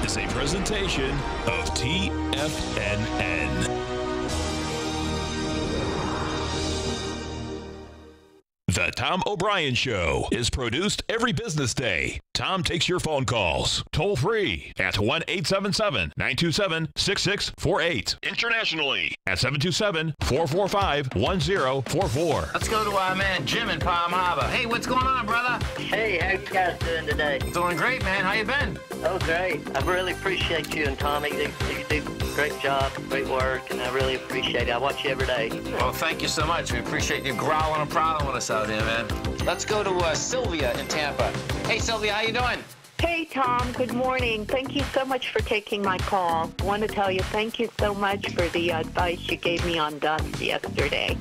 is a presentation of TFNN. The Tom O'Brien Show is produced every business day. Tom takes your phone calls toll free at 1-877-927-6648. Internationally at 727-445-1044. Let's go to our man Jim in Palm Harbor. Hey, what's going on, brother? Hey, how you guys doing today? Doing great, man. How you been? Oh, great. I really appreciate you and Tommy. You do a great job, great work, and I really appreciate it. I watch you every day. Well, thank you so much. We appreciate you growling and prowling with us out here, man. Let's go to Sylvia in Tampa. Hey, Sylvia, how you doing? Hey, Tom. Good morning. Thank you so much for taking my call. I want to tell you thank you so much for the advice you gave me on dust yesterday.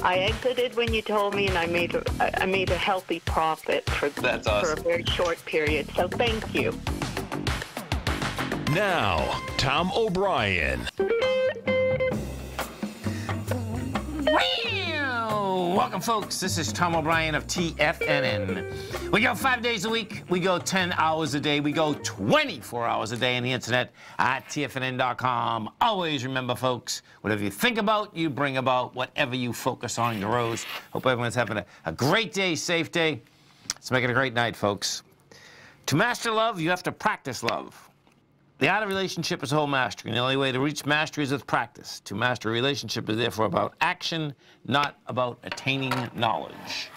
I exited when you told me, and I made a healthy profit for a very short period. So thank you. Now, Tom O'Brien. Welcome, folks. This is Tom O'Brien of TFNN. We go 5 days a week. We go 10 hours a day. We go 24 hours a day on the internet at TFNN.com. Always remember, folks, whatever you think about, you bring about. Whatever you focus on grows. Hope everyone's having a great day, safe day. Let's make it a great night, folks. To master love, you have to practice love. The art of relationship is whole mastery, and the only way to reach mastery is with practice. To master a relationship is therefore about action, not about attaining knowledge.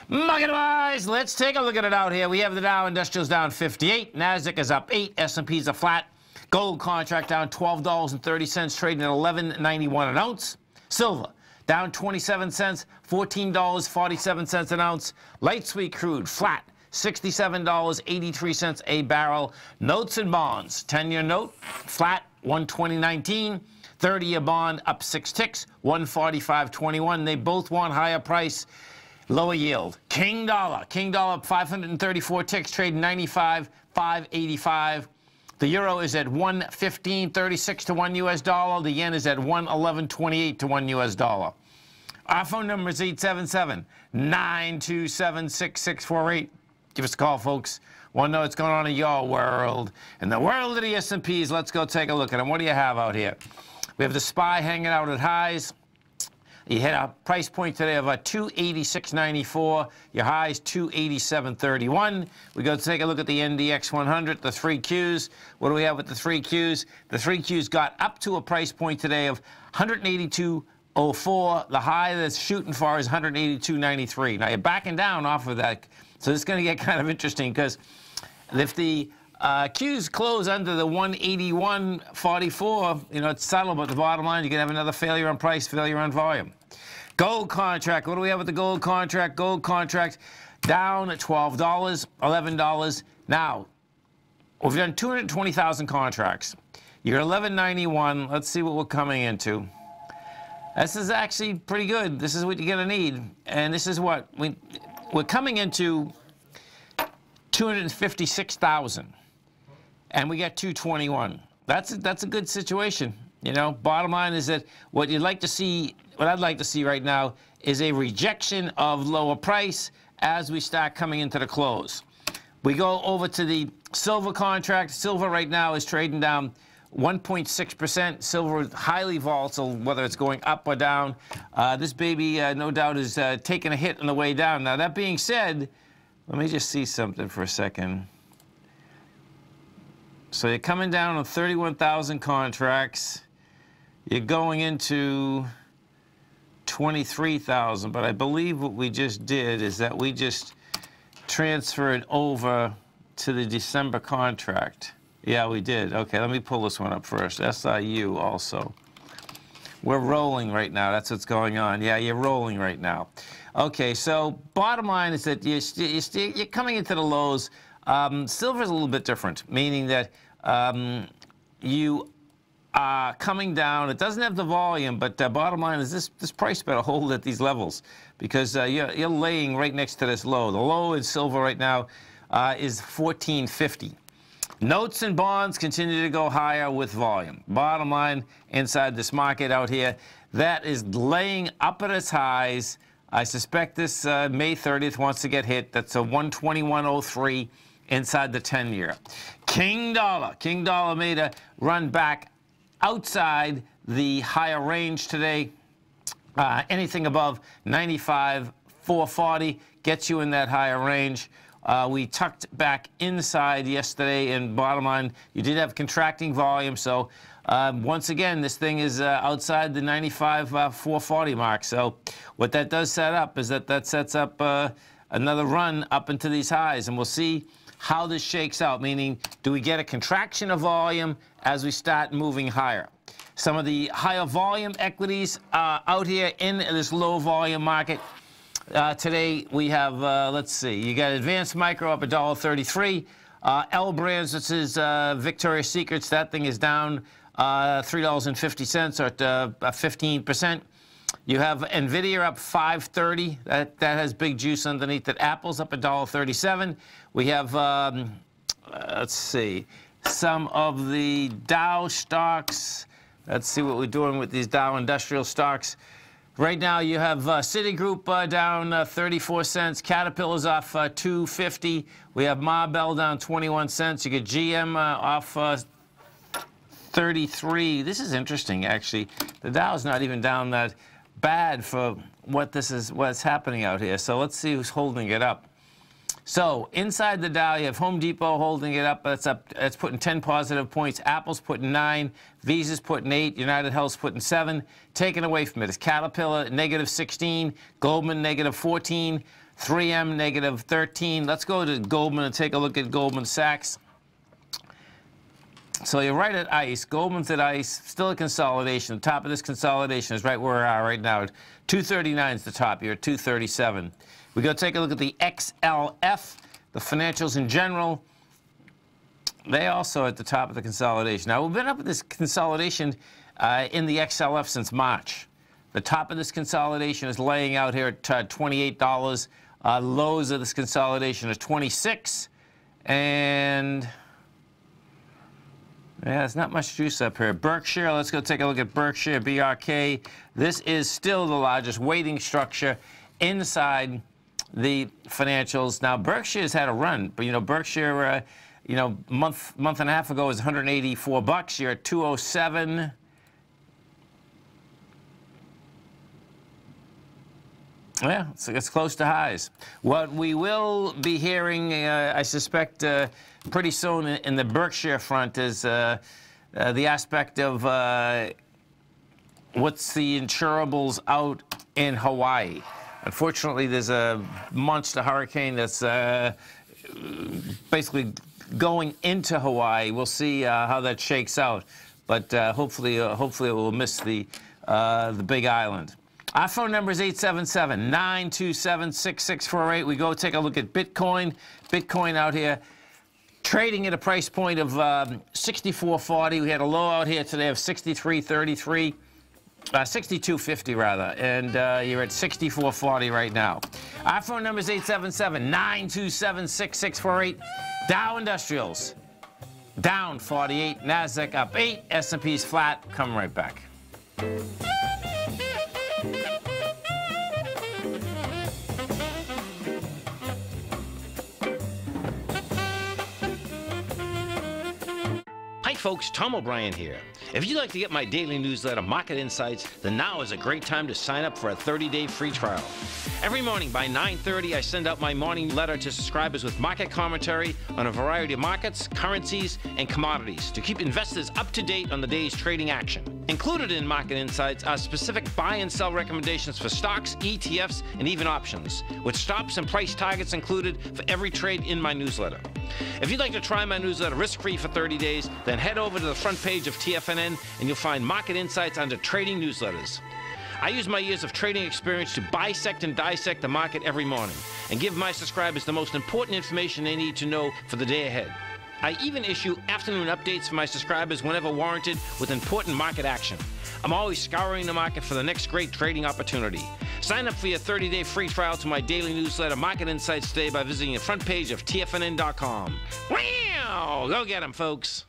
Market-wise, let's take a look at it out here. We have the Dow Industrials down 58, NASDAQ is up 8, S&P's are flat, gold contract down $12.30, trading at $11.91 an ounce. Silver down 27 cents, $14.47 an ounce. Light sweet crude flat, $67.83 a barrel. Notes and bonds, 10-year note, flat, 120.19. 30-year bond, up 6 ticks, 145.21. They both want higher price, lower yield. King dollar, 534 ticks, trading 95.585. The euro is at 115.36 to 1 US dollar. The yen is at 111.28 to 1 US dollar. Our phone number is 877-927-6648. Give us a call, folks. Want to know what's going on in your world. In the world of the S&Ps, let's go take a look at them. What do you have out here? We have the SPY hanging out at highs. You hit a price point today of 286.94. Your high is 287.31. We go take a look at the NDX 100, the 3Qs. What do we have with the 3Qs? The 3Qs got up to a price point today of 182.04. The high that's shooting for is 182.93. Now, you're backing down off of that. So it's going to get kind of interesting because if the Qs close under the 181.44, you know, it's subtle, but the bottom line, you can have another failure on price, failure on volume. Gold contract. What do we have with the gold contract? Gold contract down at $12, $11. Now, we've done 220,000 contracts. You're $11.91. Let's see what we're coming into. This is actually pretty good. This is what you're going to need. And this is what we're coming into 256,000, and we got 221. That's a good situation. You know, bottom line is that what you'd like to see, what I'd like to see right now is a rejection of lower price as we start coming into the close. We go over to the silver contract. Silver right now is trading down 1.6%. Silver is highly volatile, whether it's going up or down. This baby, no doubt, is taking a hit on the way down. Now, that being said, let me just see something for a second. So you're coming down on 31,000 contracts. You're going into 23,000. But I believe what we just did is that we just transferred over to the December contract. Yeah, we did. Okay, let me pull this one up first. SIU also. We're rolling right now. That's what's going on. Yeah, you're rolling right now. Okay, so bottom line is that you're coming into the lows. Silver's a little bit different, meaning that you are coming down. It doesn't have the volume, but bottom line is this price better hold at these levels because you're laying right next to this low. The low in silver right now is 1450. Notes and bonds continue to go higher with volume. Bottom line, inside this market out here, that is laying up at its highs. I suspect this May 30th wants to get hit. That's a 121.03. inside the 10-year. King Dollar made a run back outside the higher range today. Anything above 95,440 gets you in that higher range. We tucked back inside yesterday, and bottom line, you did have contracting volume. So once again, this thing is outside the 95,440 mark. So what that does set up is that sets up another run up into these highs, and we'll see how this shakes out, meaning do we get a contraction of volume as we start moving higher? Some of the higher volume equities out here in this low volume market. Today we have, let's see, you got Advanced Micro up $1.33. L Brands, this is Victoria's Secrets. That thing is down $3.50 or at 15%. You have NVIDIA up $5.30. That has big juice underneath it. Apple's up $1.37. We have, let's see, some of the Dow stocks. Let's see what we're doing with these Dow industrial stocks. Right now you have Citigroup down 34 cents. Caterpillar's off 2.50. We have Marvell down 21 cents. You get GM off 33. This is interesting, actually. The Dow's not even down that bad for what's happening out here. So let's see who's holding it up. So inside the Dow, you have Home Depot holding it up. That's up. That's putting 10 positive points. Apple's putting 9. Visa's putting 8. United Health's putting 7. Taken away from it is Caterpillar negative 16. Goldman negative 14. 3M negative 13. Let's go to Goldman and take a look at Goldman Sachs. So you're right at ICE. Goldman's at ICE. Still a consolidation. The top of this consolidation is right where we are right now. 239 is the top. You're at 237. We go take a look at the XLF, the financials in general. They also at the top of the consolidation. Now, we've been up at this consolidation in the XLF since March. The top of this consolidation is laying out here at $28. Lows of this consolidation is $26. And yeah, there's not much juice up here. Berkshire, let's go take a look at Berkshire, BRK. This is still the largest weighting structure inside the financials. Now, Berkshire's had a run, but, you know, Berkshire, you know, month and a half ago was $184. You're at 207. Yeah, it's close to highs. What we will be hearing, I suspect, pretty soon in the Berkshire front is the aspect of what's the insurables out in Hawaii. Unfortunately, there's a monster hurricane that's basically going into Hawaii. We'll see how that shakes out, but hopefully it will miss the Big Island. Our phone number is 877-927-6648. We go take a look at Bitcoin. Bitcoin out here trading at a price point of 64.40. We had a low out here today of 63.33. 62.50 rather, and you're at 64.40 right now. Our phone number is 877-927-6648. Dow Industrials down 48, Nasdaq up 8, S&P's flat. Come right back. Hi folks, Tom O'Brien here. If you'd like to get my daily newsletter, Market Insights, then now is a great time to sign up for a 30-day free trial. Every morning by 9:30, I send out my morning letter to subscribers with market commentary on a variety of markets, currencies, and commodities to keep investors up to date on the day's trading action. Included in Market Insights are specific buy and sell recommendations for stocks, ETFs, and even options, with stops and price targets included for every trade in my newsletter. If you'd like to try my newsletter risk-free for 30 days, then head over to the front page of TFNN and you'll find Market Insights under Trading Newsletters. I use my years of trading experience to bisect and dissect the market every morning and give my subscribers the most important information they need to know for the day ahead. I even issue afternoon updates for my subscribers whenever warranted with important market action. I'm always scouring the market for the next great trading opportunity. Sign up for your 30-day free trial to my daily newsletter, Market Insights, today by visiting the front page of TFNN.com. Wow! Go get 'em, folks!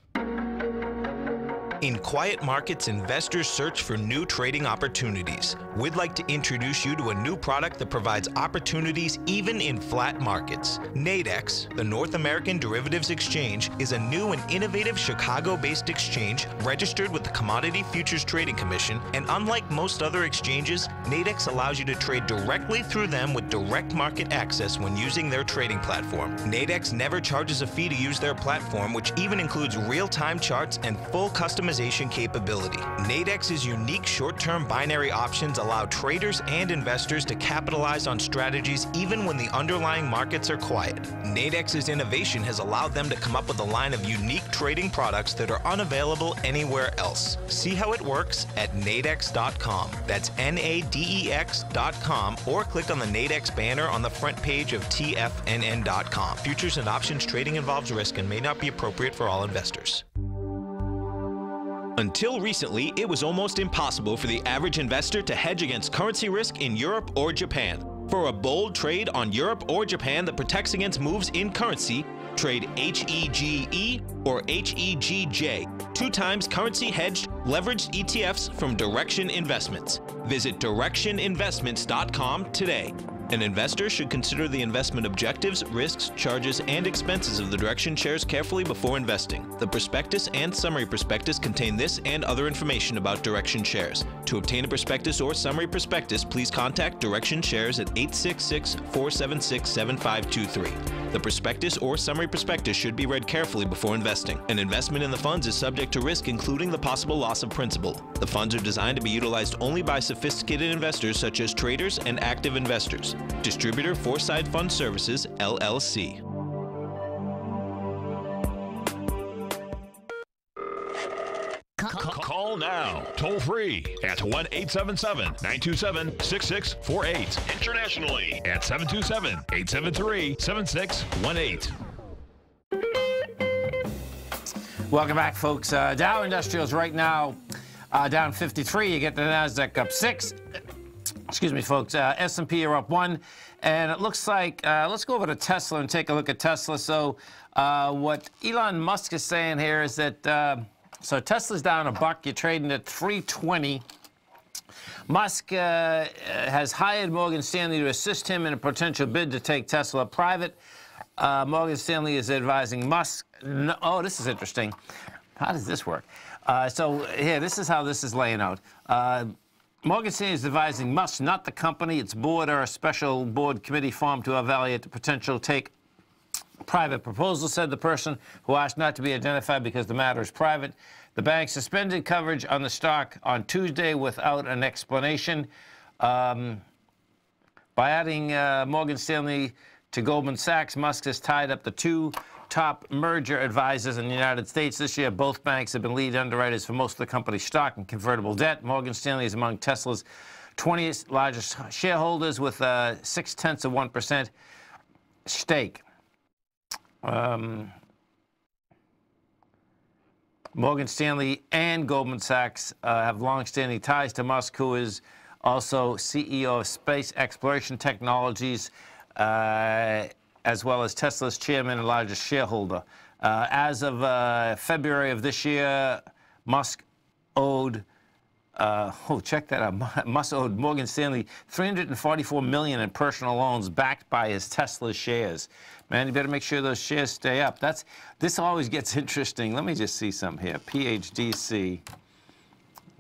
In quiet markets, investors search for new trading opportunities. We'd like to introduce you to a new product that provides opportunities even in flat markets. Nadex, the North American Derivatives Exchange, is a new and innovative Chicago-based exchange registered with the Commodity Futures Trading Commission, and unlike most other exchanges, Nadex allows you to trade directly through them with direct market access when using their trading platform. Nadex never charges a fee to use their platform, which even includes real-time charts and full customization capability. Nadex's unique short-term binary options allow traders and investors to capitalize on strategies even when the underlying markets are quiet. Nadex's innovation has allowed them to come up with a line of unique trading products that are unavailable anywhere else. See how it works at nadex.com. That's NADEX.com, or click on the Nadex banner on the front page of TFNN.com. Futures and options trading involves risk and may not be appropriate for all investors. Until recently, it was almost impossible for the average investor to hedge against currency risk in Europe or Japan. For a bold trade on Europe or Japan that protects against moves in currency, trade HEGE or HEGJ, 2 times currency hedged leveraged ETFs from Direction Investments. Visit directioninvestments.com today. An investor should consider the investment objectives, risks, charges, and expenses of the Direction shares carefully before investing. The prospectus and summary prospectus contain this and other information about Direction shares. To obtain a prospectus or summary prospectus, please contact Direction shares at 866-476-7523. The prospectus or summary prospectus should be read carefully before investing. An investment in the funds is subject to risk, including the possible loss of principal. The funds are designed to be utilized only by sophisticated investors such as traders and active investors. Distributor Foreside Fund Services, LLC. Call now, toll free at 1-877-927-6648. Internationally at 727-873-7618. Welcome back, folks. Dow Industrials right now down 53. You get the NASDAQ up 6. Excuse me, folks. S&P are up 1. And it looks like, let's go over to Tesla and take a look at Tesla. So what Elon Musk is saying here is that, so Tesla's down $1. You're trading at 320. Musk has hired Morgan Stanley to assist him in a potential bid to take Tesla private. Morgan Stanley is advising Musk. No, oh, this is interesting. How does this work? So here, this is how this is laying out. Morgan Stanley is advising Musk, not the company, its board, or a special board committee formed to evaluate the potential take private proposal, said the person who asked not to be identified because the matter is private. The bank suspended coverage on the stock on Tuesday without an explanation. By adding Morgan Stanley to Goldman Sachs, Musk has tied up the 2 top merger advisors in the United States. This year, both banks have been lead underwriters for most of the company's stock and convertible debt. Morgan Stanley is among Tesla's 20th largest shareholders with a 0.6% stake. Morgan Stanley and Goldman Sachs have long-standing ties to Musk, who is also CEO of Space Exploration Technologies, as well as Tesla's chairman and largest shareholder. As of February of this year, Musk owed, check that out, Musk owed Morgan Stanley $344 million in personal loans backed by his Tesla shares. Man, you better make sure those shares stay up. This always gets interesting. Let me just see something here. PHDC.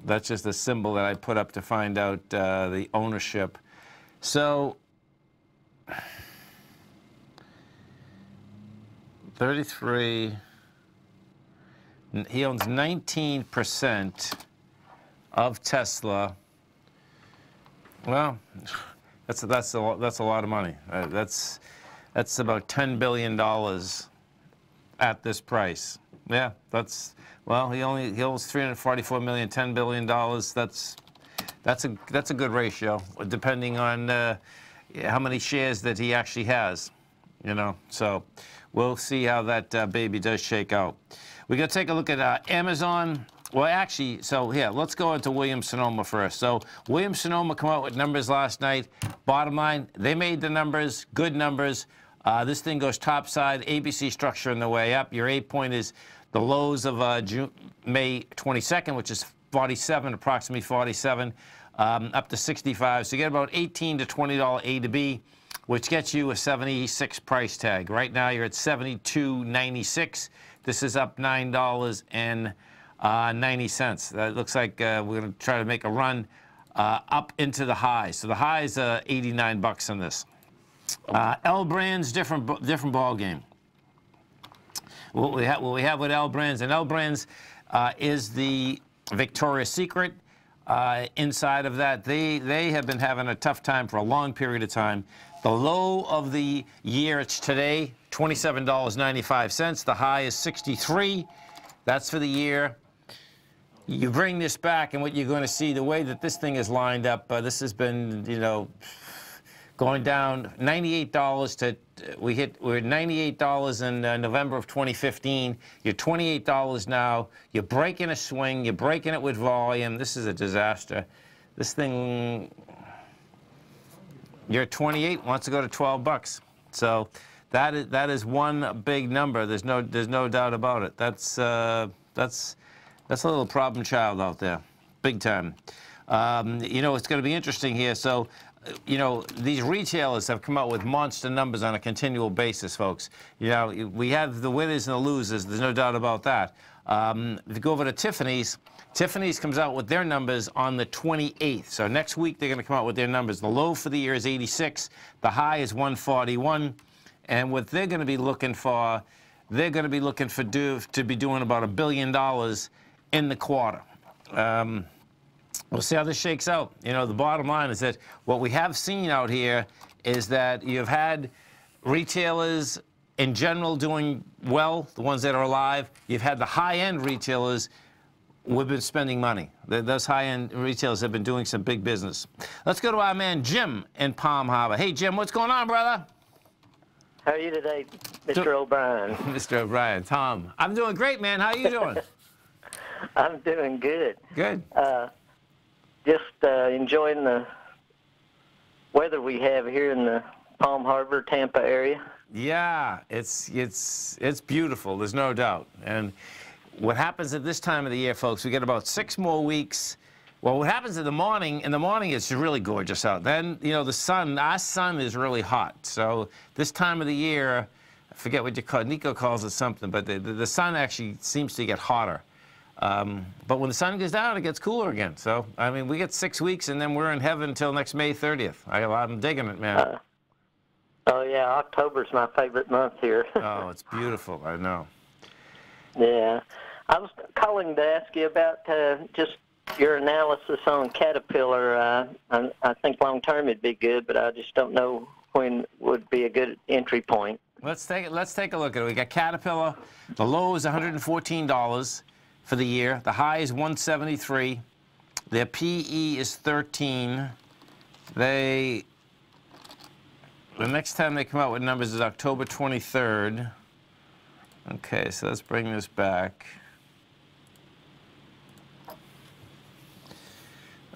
That's just a symbol that I put up to find out the ownership. So, 33. He owns 19% of Tesla. Well, that's a lot of money. That's about $10 billion at this price. Yeah, well, he owns $344 million, $10 billion. That's a good ratio, depending on how many shares that he actually has. You know, so we'll see how that baby does shake out. We're gonna take a look at Amazon. Well, actually, so here, let's go into Williams-Sonoma first. So Williams-Sonoma come out with numbers last night. Bottom line, they made the numbers, good numbers. This thing goes topside, ABC structure on the way up. Your A point is The lows of May 22nd, which is 47, approximately 47, up to 65. So you get about $18 to $20 A to B, which gets you a 76 price tag. Right now you're at $72.96. This is up $9.90. That looks like we're going to try to make a run up into the highs. So the highs are 89 bucks on this. L Brands, different ball game. What we have with L Brands, and L Brands is the Victoria's Secret. Inside of that, they have been having a tough time for a long period of time. The low of the year, it's today, $27.95. The high is 63. That's for the year. You bring this back, and what you're going to see, the way that this thing is lined up, this has been, you know, going down $98 to, we're at $98 in November of 2015. You're $28 now. You're breaking a swing. You're breaking it with volume. This is a disaster. This thing, you're at 28, wants to go to 12 bucks. So that is one big number. There's no doubt about it. That's a little problem child out there, big time. You know, it's going to be interesting here. So, you know, these retailers have come out with monster numbers on a continual basis, folks. You know, we have the winners and the losers. There's no doubt about that. If you go over to Tiffany's, Tiffany's comes out with their numbers on the 28th. So next week they're going to come out with their numbers. The low for the year is 86. The high is 141. And what they're going to be looking for, they're going to be looking for to be doing about $1 billion in the quarter. We'll see how this shakes out. You know, the bottom line is that what we have seen out here is that you've had retailers in general doing well, the ones that are alive. You've had the high-end retailers who have been spending money. Those high-end retailers have been doing some big business. Let's go to our man Jim in Palm Harbor. Hey, Jim, what's going on, brother? How are you today, Mr. O'Brien? Mr. O'Brien, Tom. I'm doing great, man. How are you doing? I'm doing good. Good. Just enjoying the weather we have here in the Palm Harbor, Tampa area. Yeah, it's beautiful. There's no doubt. And what happens at this time of the year, folks, we get about 6 more weeks. Well, what happens in the morning it's really gorgeous out. Then, you know, the sun, our sun is really hot. So this time of the year, I forget what you call it, Nico calls it something, but the sun actually seems to get hotter. But when the sun goes down, it gets cooler again. So, I mean, we get 6 weeks, and then we're in heaven until next May 30th. I'm digging it, man. Oh, yeah, October's my favorite month here. Oh, it's beautiful. I know. Yeah. I was calling to ask you about just your analysis on Caterpillar. I think long-term it'd be good, but I just don't know when would be a good entry point. Let's take a look at it. We got Caterpillar. The low is $114 for the year. The high is 173. Their PE is 13. The next time they come out with numbers is October 23rd. Okay, so let's bring this back.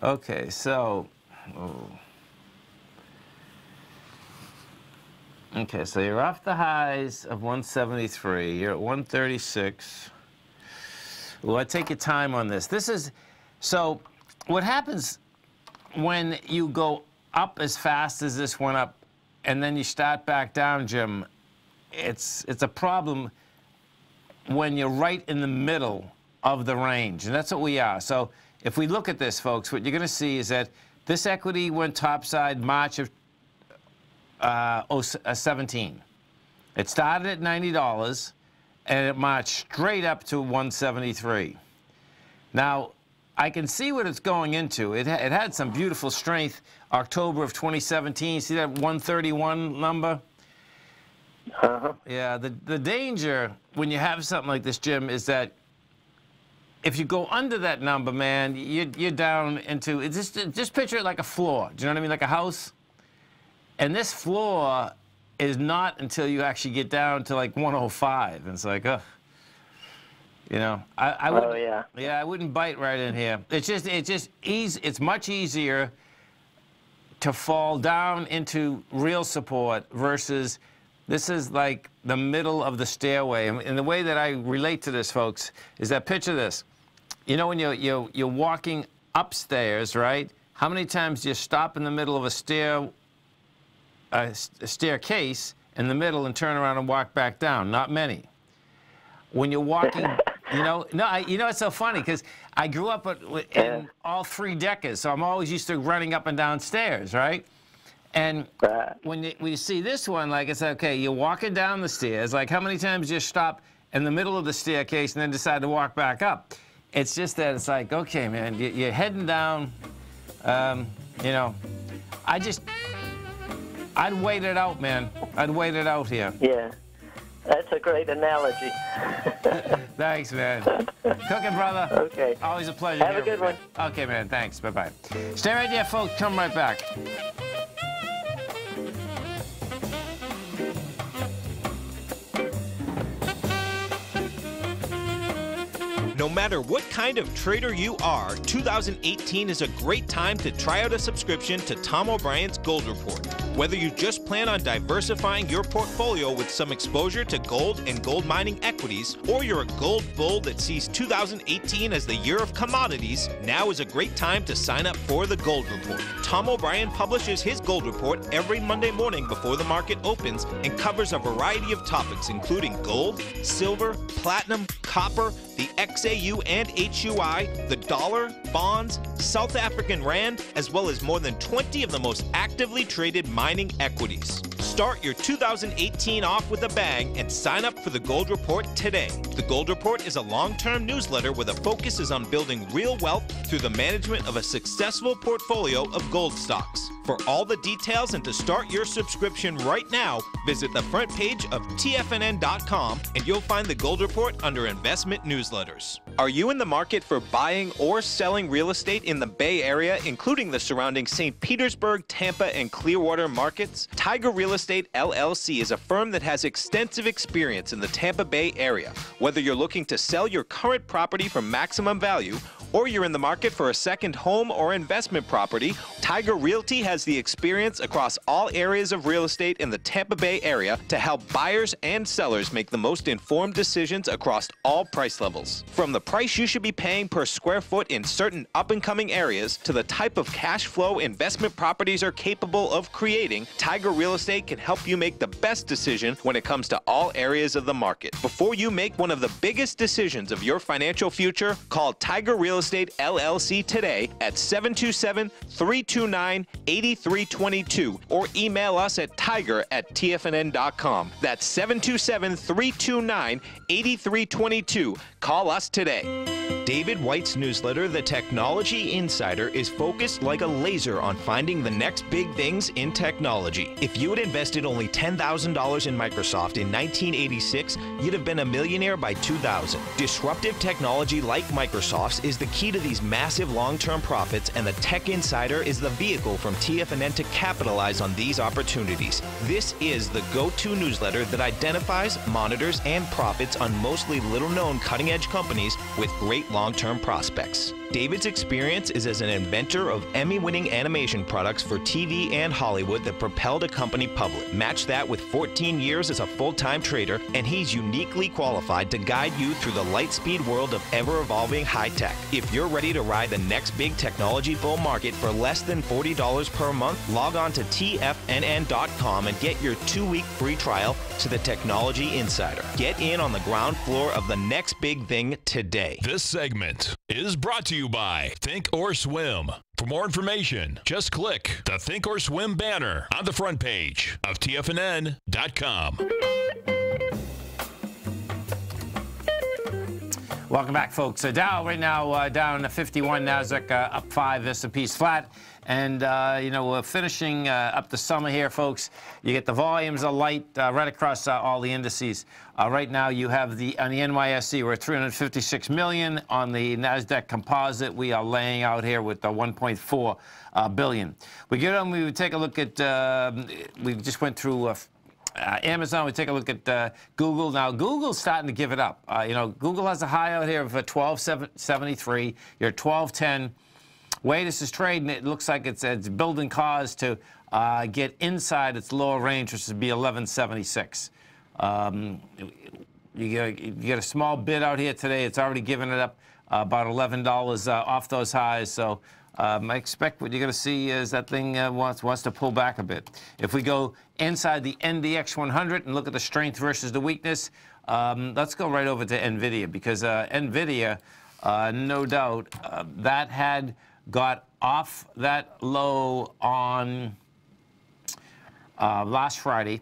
Okay, so, okay, so you're off the highs of 173. You're at 136. Well, I take your time on this. This is, so what happens when you go up as fast as this went up and then you start back down, Jim, it's a problem when you're right in the middle of the range, and that's what we are. So if we look at this, folks, what you're going to see is that this equity went topside March of 17. It started at $90, and it marched straight up to 173. Now, I can see what it's going into. It had some beautiful strength October of 2017. See that 131 number? Uh-huh. Yeah, the danger when you have something like this, Jim, is that if you go under that number, man, you're down into, just picture it like a floor. Do you know what I mean? Like a house. And this floor is not until you actually get down to like 105. And it's like, ugh. You know, I wouldn't, oh, yeah. Yeah, I wouldn't bite right in here. It's much easier to fall down into real support versus This is like the middle of the stairway. And the way that I relate to this, folks, is that picture this. You know when you're walking upstairs, right? How many times do you stop in the middle of a staircase in the middle and turn around and walk back down? Not many. When you're walking, you know, it's so funny because I grew up in all 3 decades, so I'm always used to running up and down stairs, right? And when you see this one, like it's okay, you're walking down the stairs. Like how many times do you stop in the middle of the staircase and then decide to walk back up? It's just that it's like, okay, man, you're heading down. You know, I'd wait it out, man. I'd wait it out here. Yeah, that's a great analogy. Thanks, man. Cooking, brother. Okay. Always a pleasure. Have a good one. Okay, man. Thanks. Bye-bye. Stay right there, folks. Come right back. No matter what kind of trader you are, 2018 is a great time to try out a subscription to Tom O'Brien's Gold Report. Whether you just plan on diversifying your portfolio with some exposure to gold and gold mining equities, or you're a gold bull that sees 2018 as the year of commodities, now is a great time to sign up for the Gold Report. Tom O'Brien publishes his Gold Report every Monday morning before the market opens and covers a variety of topics including gold, silver, platinum, copper, the XAU and HUI, the dollar, bonds, South African rand, as well as more than 20 of the most actively traded mining equities. Start your 2018 off with a bang and sign up for the Gold Report today. The Gold Report is a long-term newsletter where the focus is on building real wealth through the management of a successful portfolio of gold stocks. For all the details and to start your subscription right now, visit the front page of TFNN.com and you'll find the Gold Report under Investment Newsletters. Are you in the market for buying or selling real estate in the Bay Area, including the surrounding St. Petersburg, Tampa, and Clearwater markets? Tiger Real Estate LLC is a firm that has extensive experience in the Tampa Bay area. Whether you're looking to sell your current property for maximum value, or you're in the market for a second home or investment property, Tiger Realty has the experience across all areas of real estate in the Tampa Bay area to help buyers and sellers make the most informed decisions across all price levels. From the price you should be paying per square foot in certain up-and-coming areas to the type of cash flow investment properties are capable of creating, Tiger Real Estate can help you make the best decision when it comes to all areas of the market. Before you make one of the biggest decisions of your financial future, call Tiger Real Estate LLC today at 727-329-8322 or email us at tiger@tfnn.com. That's 727-329-8322. Call us today. David White's newsletter, The Technology Insider, is focused like a laser on finding the next big things in technology. If you had invested only $10,000 in Microsoft in 1986, you'd have been a millionaire by 2000. Disruptive technology like Microsoft's is the key to these massive long-term profits, and the Tech Insider is the vehicle from TFNN to capitalize on these opportunities. This is the go-to newsletter that identifies, monitors, and profits on mostly little-known cutting-edge companies with great long-term prospects. David's experience is as an inventor of Emmy-winning animation products for TV and Hollywood that propelled a company public. Match that with 14 years as a full-time trader, and he's uniquely qualified to guide you through the light-speed world of ever-evolving high-tech. If you're ready to ride the next big technology bull market for less than $40 per month, log on to TFNN.com and get your 2-week free trial to the Technology Insider. Get in on the ground floor of the next big thing today. This segment is brought to you by Think or Swim. For more information, just click the Think or Swim banner on the front page of TFNN.com. Welcome back, folks. So Dow right now down to 51, Nasdaq up 5, S&P's flat. And, you know, we're finishing up the summer here, folks. You get the volumes of light right across all the indices. Right now, you have on the NYSE, we're at 356 million. On the NASDAQ Composite, we are laying out here with 1.4 billion. We get on, we would take a look at, we just went through Amazon. We take a look at Google. Now, Google's starting to give it up. You know, Google has a high out here of 1273. You're at 1210. Way this is trading, it looks like it's building cause to get inside its lower range, which would be 1176. You get a small bid out here today. It's already given it up about $11 off those highs. So I expect what you're going to see is that thing wants to pull back a bit. If we go inside the NDX 100 and look at the strength versus the weakness, let's go right over to NVIDIA, because NVIDIA, no doubt, that had got off that low on last Friday,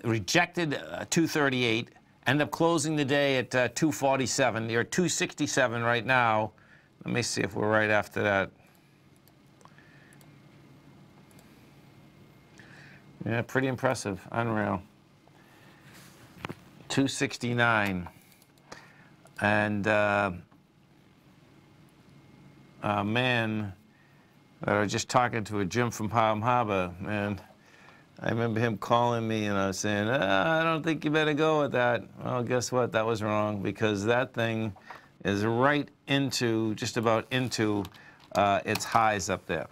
rejected 238, ended up closing the day at 247. You're at 267 right now. Let me see if we're right after that. Yeah, pretty impressive. Unreal. 269. And man, I was just talking to a Jim from Palm Harbor, and I remember him calling me and I was saying, I don't think you better go with that. Well, guess what? That was wrong, because that thing is right into, just about into its highs up there.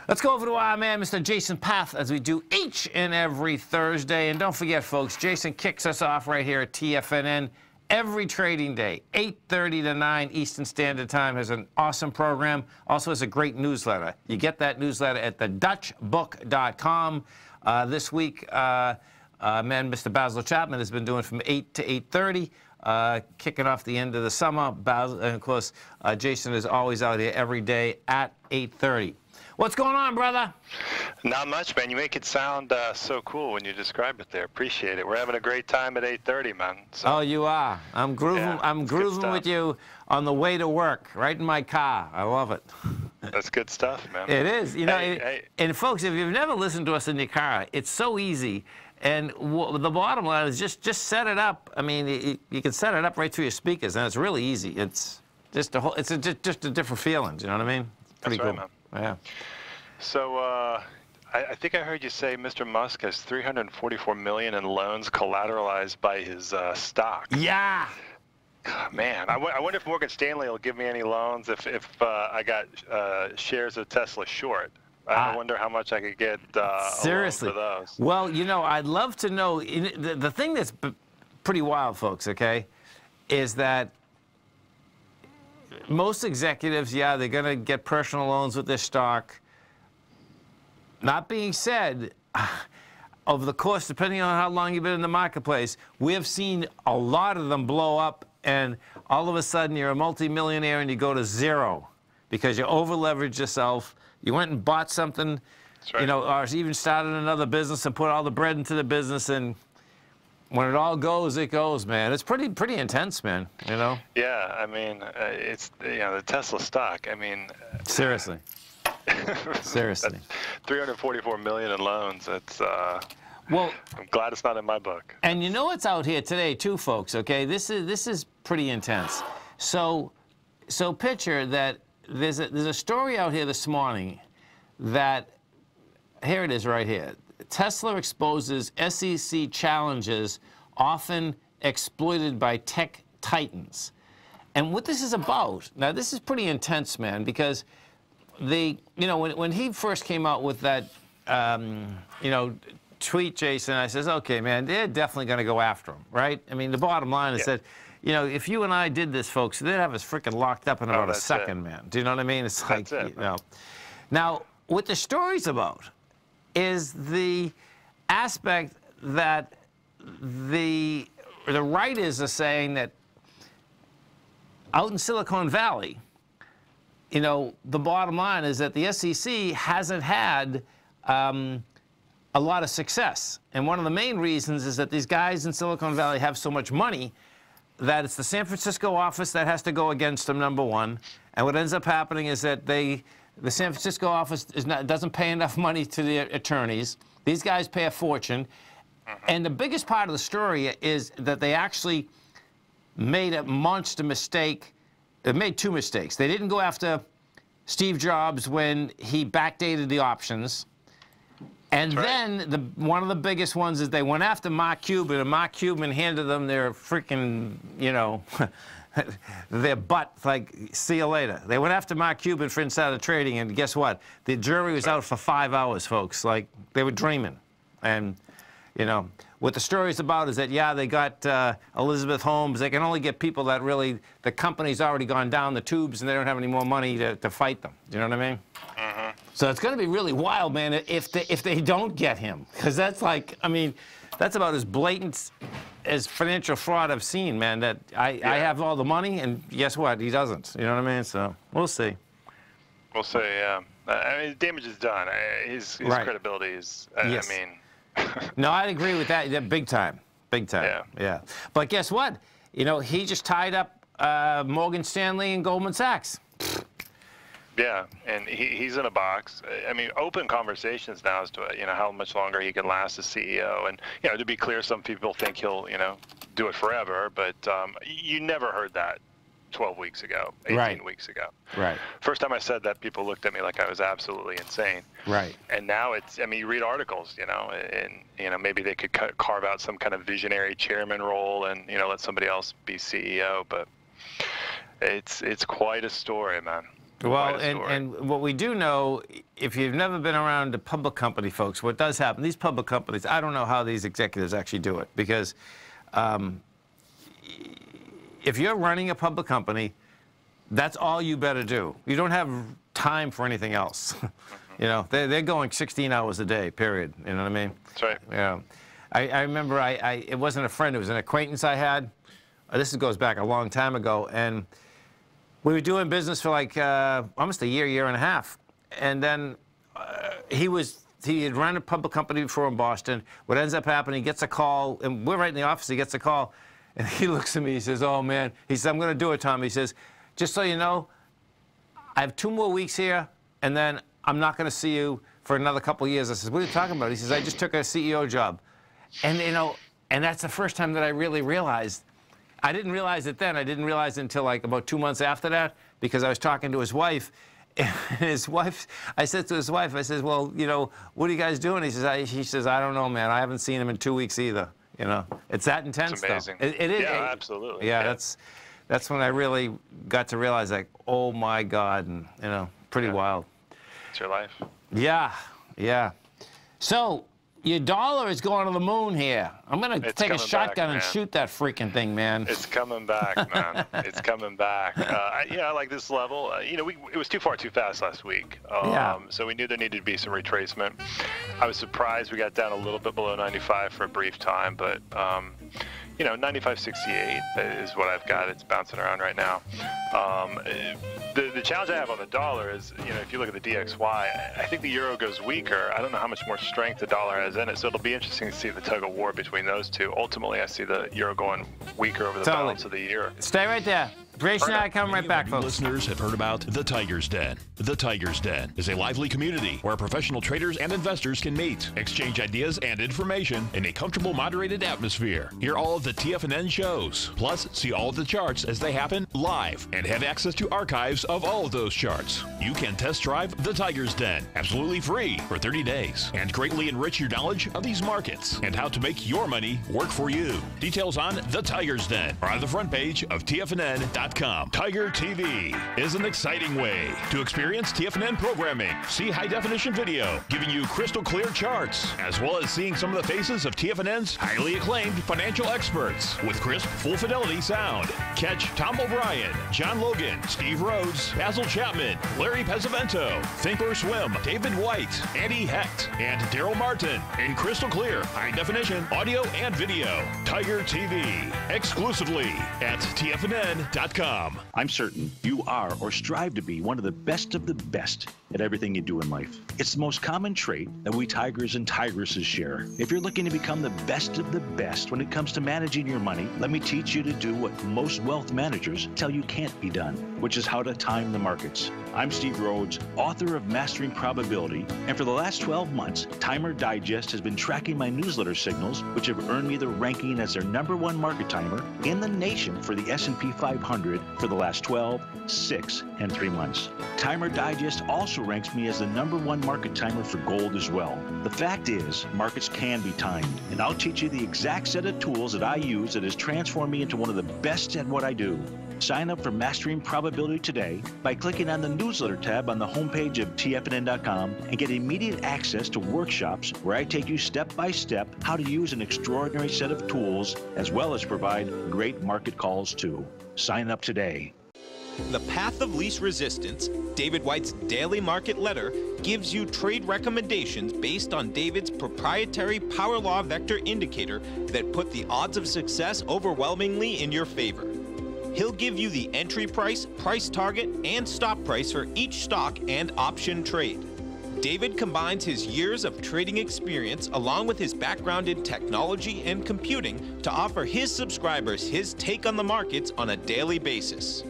Let's go over to our man, Mr. Jason Path, as we do each and every Thursday. And don't forget, folks, Jason kicks us off right here at TFNN every trading day, 8:30 to 9 Eastern Standard Time. Has an awesome program. Also has a great newsletter. You get that newsletter at thedutchbook.com. This week, man, Mr. Basil Chapman has been doing from 8 to 8:30. Kicking off the end of the summer. Basil, and of course, Jason is always out here every day at 8:30. What's going on, brother? Not much, man. You make it sound so cool when you describe it there. Appreciate it. We're having a great time at 8:30, man. So, oh, you are. I'm grooving. Yeah, I'm grooving with you on the way to work, right in my car. I love it. That's good stuff, man. It is. You know, and folks, if you've never listened to us in your car, it's so easy. And the bottom line is just set it up. I mean, you can set it up right through your speakers, and it's really easy. It's just a whole. It's just a different feeling. You know what I mean? It's pretty That's cool. Right, man. Yeah. So I think I heard you say Mr. Musk has $344 million in loans collateralized by his stock. Yeah. Man, I wonder if Morgan Stanley will give me any loans if I got shares of Tesla short. I wonder how much I could get seriously for those. Well, you know, I'd love to know. The thing that's pretty wild, folks, okay, is that most executives, yeah, they're going to get personal loans with their stock. Not being said, over the course, depending on how long you've been in the marketplace, we have seen a lot of them blow up, and all of a sudden you're a multimillionaire and you go to zero because you over-leveraged yourself. You went and bought something, right, you know, or even started another business and put all the bread into the business, and when it all goes, it goes, man. It's pretty intense, man, you know? Yeah, I mean, it's, you know, the Tesla stock, I mean... Seriously. Seriously. 344 million in loans. That's well, I'm glad it's not in my book. And you know what's out here today too, folks, okay? This is pretty intense. So picture that there's a story out here this morning that, here it is right here. Tesla exposes SEC challenges often exploited by tech titans. And what this is about, now this is pretty intense, man, because you know, when he first came out with that, you know, tweet, Jason, I says, okay, man, they're definitely going to go after him, right? I mean, the bottom line is that, you know, if you and I did this, folks, they'd have us freaking locked up in about a second, man. Do you know what I mean? It's like, you know. Now, what the story's about is the aspect that the writers are saying that out in Silicon Valley, you know, the bottom line is that the SEC hasn't had a lot of success. And one of the main reasons is that these guys in Silicon Valley have so much money that it's the San Francisco office that has to go against them, number one. And what ends up happening is that the San Francisco office doesn't pay enough money to the attorneys. These guys pay a fortune. And the biggest part of the story is that they actually made a monster mistake. They made two mistakes. They didn't go after Steve Jobs when he backdated the options. And then one of the biggest ones is they went after Mark Cuban, and Mark Cuban handed them their freaking, you know, their butt, like, see you later. They went after Mark Cuban for insider trading, and guess what? The jury was out for 5 hours, folks. Like, they were dreaming. And, you know, what the story is about is that, yeah, they got Elizabeth Holmes. They can only get people that really, the company's already gone down the tubes and they don't have any more money to fight them. Do you know what I mean? Mm-hmm. So it's going to be really wild, man, if they don't get him. Because that's like, I mean, that's about as blatant as financial fraud I've seen, man, that I have all the money, and guess what? He doesn't. You know what I mean? So we'll see. We'll see, yeah. I mean, damage is done. His credibility is, yes. I mean... No, I'd agree with that. Yeah, big time. Big time. Yeah. But guess what? You know, he just tied up Morgan Stanley and Goldman Sachs. Yeah, and he's in a box. I mean, open conversations now as to, you know, how much longer he can last as CEO. And, you know, to be clear, some people think he'll, you know, do it forever. But you never heard that 12 weeks ago, 18 weeks ago. Right. First time I said that, people looked at me like I was absolutely insane. Right. And now it's, I mean, you read articles, you know, and, you know, maybe they could carve out some kind of visionary chairman role and, you know, let somebody else be CEO. But it's quite a story, man. Well, and what we do know, if you've never been around a public company, folks, what does happen, these public companies, I don't know how these executives actually do it, because if you're running a public company, that's all you better do. You don't have time for anything else. You know, they're going 16 hours a day, period. You know what I mean? That's right. Yeah. I remember it wasn't a friend, it was an acquaintance I had. This goes back a long time ago, and we were doing business for like almost a year and a half. And then he had run a public company before in Boston. What ends up happening, he gets a call, and we're right in the office, he gets a call, and he looks at me, he says, oh man, he says, I'm gonna do it, Tom. He says, just so you know, I have 2 more weeks here, and then I'm not gonna see you for another couple of years. I says, what are you talking about? He says, I just took a CEO job. And you know, and that's the first time that I really realized. I didn't realize it then. I didn't realize it until like about 2 months after that, because I was talking to his wife. And his wife, I said to his wife, I said, well, you know, what are you guys doing? He says, I don't know, man. I haven't seen him in 2 weeks either. You know, it's that intense. It's amazing. Though. It is. Yeah, absolutely. Yeah, that's when I really got to realize, like, oh my God, and you know, pretty wild. It's your life. Yeah, yeah. So your dollar is going to the moon here. I'm going to take a shotgun and shoot that freaking thing, man. It's coming back, man. It's coming back. Yeah, like this level, you know, it was too far too fast last week. So we knew there needed to be some retracement. I was surprised we got down a little bit below 95 for a brief time, but, you know, 95.68 is what I've got. It's bouncing around right now. The challenge I have on the dollar is, you know, if you look at the DXY, I think the euro goes weaker. I don't know how much more strength the dollar has in it, so it'll be interesting to see the tug of war between those two. Ultimately, I see the euro going weaker over the balance of the year. Stay right there. Brayson and I come right back, folks. Listeners have heard about The Tiger's Den. The Tiger's Den is a lively community where professional traders and investors can meet, exchange ideas and information in a comfortable, moderated atmosphere. Hear all of the TFNN shows, plus see all of the charts as they happen live and have access to archives of all of those charts. You can test drive The Tiger's Den absolutely free for 30 days and greatly enrich your knowledge of these markets and how to make your money work for you. Details on The Tiger's Den are on the front page of TFNN.com. Tiger TV is an exciting way to experience TFNN programming. See high-definition video giving you crystal clear charts, as well as seeing some of the faces of TFNN's highly acclaimed financial experts with crisp, full-fidelity sound. Catch Tom O'Brien, John Logan, Steve Rhodes, Basil Chapman, Larry Pesavento, Think or Swim, David White, Andy Hecht, and Daryl Martin in crystal clear, high-definition audio and video. Tiger TV, exclusively at TFNN.com. I'm certain you are or strive to be one of the best at everything you do in life. It's the most common trait that we tigers and tigresses share. If you're looking to become the best of the best when it comes to managing your money, let me teach you to do what most wealth managers tell you can't be done, which is how to time the markets. I'm Steve Rhodes, author of Mastering Probability, and for the last 12 months, Timer Digest has been tracking my newsletter signals, which have earned me the ranking as their #1 market timer in the nation for the S&P 500 for the last 12, 6, and 3 months. Timer Digest also ranks me as the #1 market timer for gold as well. The fact is, markets can be timed, and I'll teach you the exact set of tools that I use that has transformed me into one of the best at what I do. Sign up for Mastering Probability today by clicking on the newsletter tab on the homepage of TFNN.com and get immediate access to workshops where I take you step by step how to use an extraordinary set of tools as well as provide great market calls too. Sign up today. The Path of Least Resistance, David White's daily market letter, gives you trade recommendations based on David's proprietary Power Law Vector indicator that put the odds of success overwhelmingly in your favor. He'll give you the entry price, price target, and stop price for each stock and option trade. David combines his years of trading experience along with his background in technology and computing to offer his subscribers his take on the markets on a daily basis.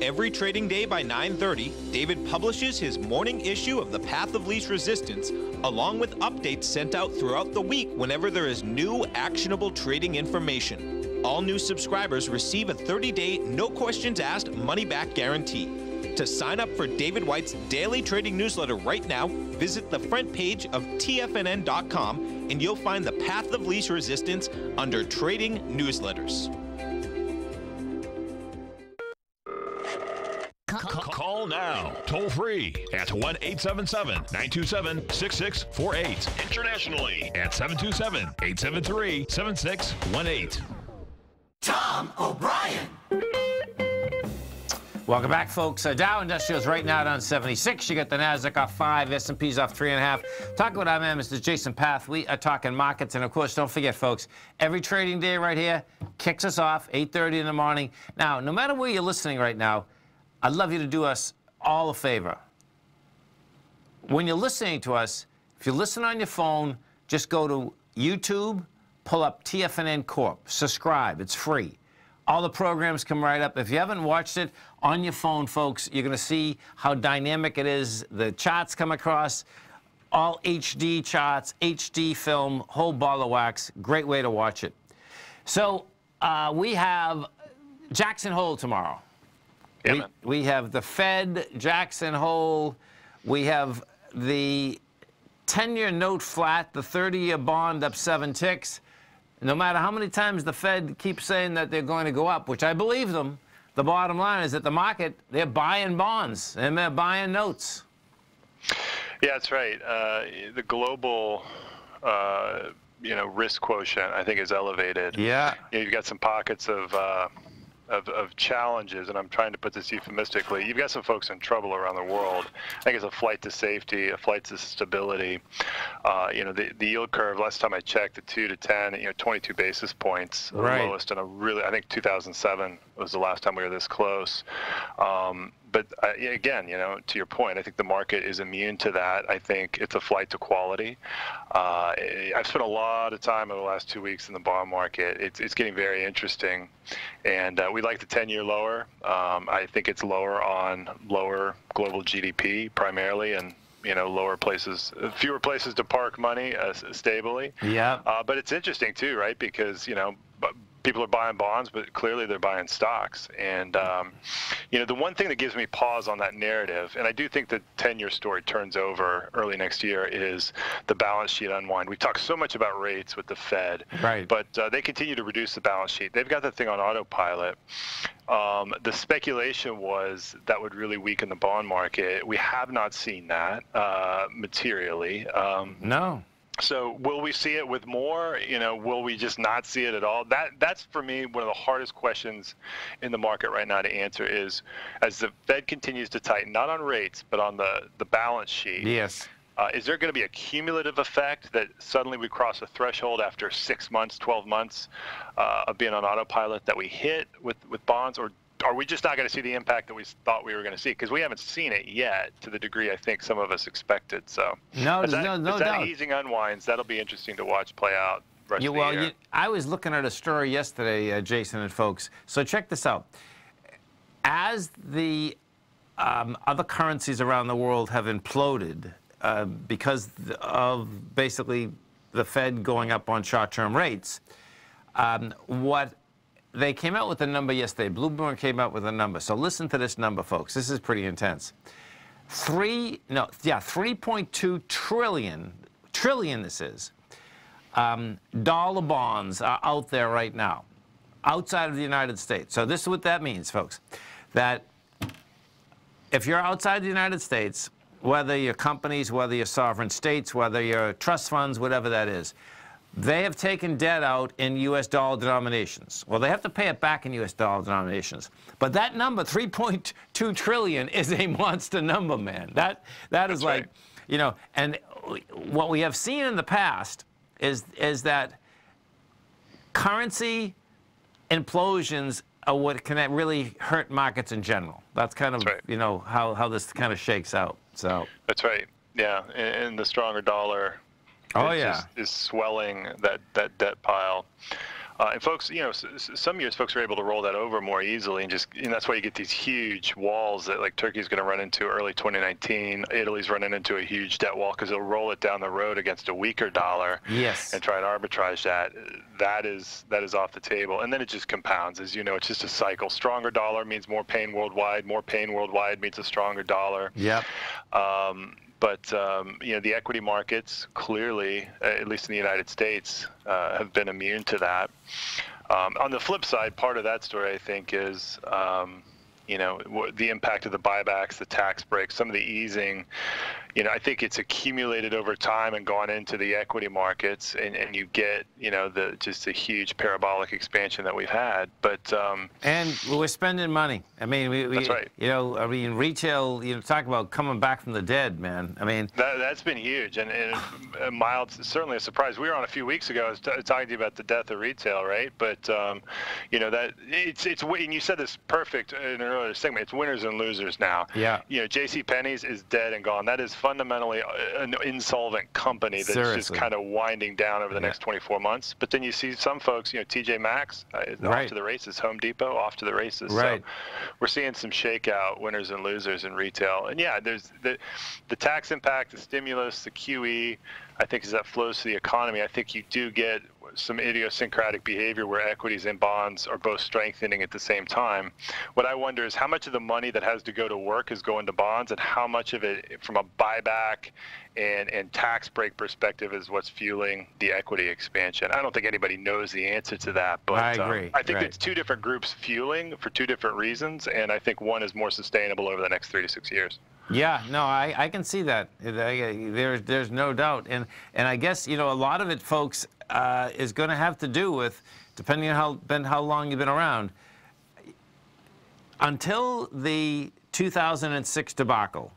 Every trading day by 9:30, David publishes his morning issue of The Path of Least Resistance, along with updates sent out throughout the week whenever there is new actionable trading information. All new subscribers receive a 30-day, no questions asked, money-back guarantee. To sign up for David White's daily trading newsletter right now, visit the front page of TFNN.com and you'll find the Path of Least Resistance under Trading Newsletters. Call now, toll free at 1-877-927-6648. Internationally at 727-873-7618. Tom O'Brien. Welcome back, folks. Dow Industrials right now down 76. You got the Nasdaq off 5, S&P's off 3.5. Talking with our man, Mr. Jason Path. We are talking markets, and of course, don't forget, folks, every trading day right here kicks us off 8:30 in the morning. Now, no matter where you're listening right now, I'd love you to do us all a favor. When you're listening to us, if you listen on your phone, just go to YouTube, pull up TFNN Corp, subscribe, it's free. All the programs come right up. If you haven't watched it on your phone, folks, you're going to see how dynamic it is. The charts come across, all HD charts, HD film, whole ball of wax. Great way to watch it. So we have Jackson Hole tomorrow. Yeah, we have the Fed, Jackson Hole. We have the 10-year note flat, the 30-year bond up 7 ticks. No matter how many times the Fed keeps saying that they're going to go up, which I believe them, the bottom line is that the market, they're buying bonds and they're buying notes. Yeah, that's right. The global risk quotient, I think, is elevated. Yeah. You've got some pockets of challenges, and I'm trying to put this euphemistically. You've got some folks in trouble around the world. I think it's a flight to safety, a flight to stability. The yield curve, last time I checked, the 2 to 10, 22 basis points, the lowest in I think 2007 was the last time we were this close. But again, to your point, I think the market is immune to that. I think it's a flight to quality. I've spent a lot of time over the last 2 weeks in the bond market. It's getting very interesting, and we like the 10-year lower. I think it's lower on lower global GDP primarily, and lower places, fewer places to park money stably. Yeah. But it's interesting too, right? Because people are buying bonds, but clearly they're buying stocks. And, the one thing that gives me pause on that narrative, and I do think the 10-year story turns over early next year, is the balance sheet unwind. We talk so much about rates with the Fed, right? But they continue to reduce the balance sheet. They've got that thing on autopilot. The speculation was that would really weaken the bond market. We have not seen that materially. No. So will we see it with more? Will we just not see it at all? That's for me one of the hardest questions in the market right now to answer is, as the Fed continues to tighten, not on rates, but on the balance sheet. Yes. Is there going to be a cumulative effect that suddenly we cross a threshold after 6 months, 12 months of being on autopilot that we hit with bonds, or are we just not going to see the impact that we thought we were going to see? Because we haven't seen it yet to the degree I think some of us expected. So no doubt. Easing unwinds, that'll be interesting to watch play out rest of the year. I was looking at a story yesterday, Jason and folks. So check this out. As the other currencies around the world have imploded because of basically the Fed going up on short-term rates, they came out with a number yesterday. Bloomberg came out with a number. So listen to this number, folks. This is pretty intense. 3.2 trillion this is, dollar bonds are out there right now. outside of the United States. So this is what that means, folks, that if you're outside the United States, whether you're companies, whether you're sovereign states, whether you're trust funds, whatever that is, they have taken debt out in U.S. dollar denominations. Well, they have to pay it back in U.S. dollar denominations. But that number, 3.2 trillion, is a monster number, man. That is like, you know, and what we have seen in the past is that currency implosions are what can really hurt markets in general. That's kind of, you know, how this kind of shakes out. So that's right. Yeah, and the stronger dollar is swelling that debt pile. And folks, you know, some years folks are able to roll that over more easily, and that's why you get these huge walls that like Turkey's going to run into early 2019. Italy's running into a huge debt wall because they'll roll it down the road against a weaker dollar. Yes. And try and arbitrage that. That is off the table, and then it just compounds. As you know, it's just a cycle. Stronger dollar means more pain worldwide. More pain worldwide means a stronger dollar. Yep. But you know, the equity markets clearly, at least in the United States, have been immune to that. On the flip side, part of that story, I think, is you know, the impact of the buybacks, the tax breaks, some of the easing. You know, I think it's accumulated over time and gone into the equity markets, and you get, you know, just a huge parabolic expansion that we've had. But and we're spending money. I mean, that's right. You know, I mean, retail. You know, talk about coming back from the dead, man. I mean, that's been huge and mild, certainly a surprise. We were on a few weeks ago. I was talking to you about the death of retail, right? But you know, that it's and you said this perfect in an earlier segment. It's winners and losers now. Yeah. You know, J.C.Penney's is dead and gone. That is fundamentally an insolvent company that's just kind of winding down over the next 24 months. But then you see some folks, you know, TJ Maxx off to the races, Home Depot off to the races. Right. So we're seeing some shakeout, winners and losers in retail. And yeah, there's the tax impact, the stimulus, the QE. I think as that flows to the economy, I think you do get some idiosyncratic behavior where equities and bonds are both strengthening at the same time. What I wonder is how much of the money that has to go to work is going to bonds, and how much of it from a buyback and tax break perspective is what's fueling the equity expansion. I don't think anybody knows the answer to that, but I agree. I think it's two different groups fueling for two different reasons, and I think one is more sustainable over the next 3 to 6 years. Yeah, no, I can see that. There's no doubt, and I guess, you know, a lot of it, folks, is going to have to do with, depending on how long you've been around, until the 2006 debacle.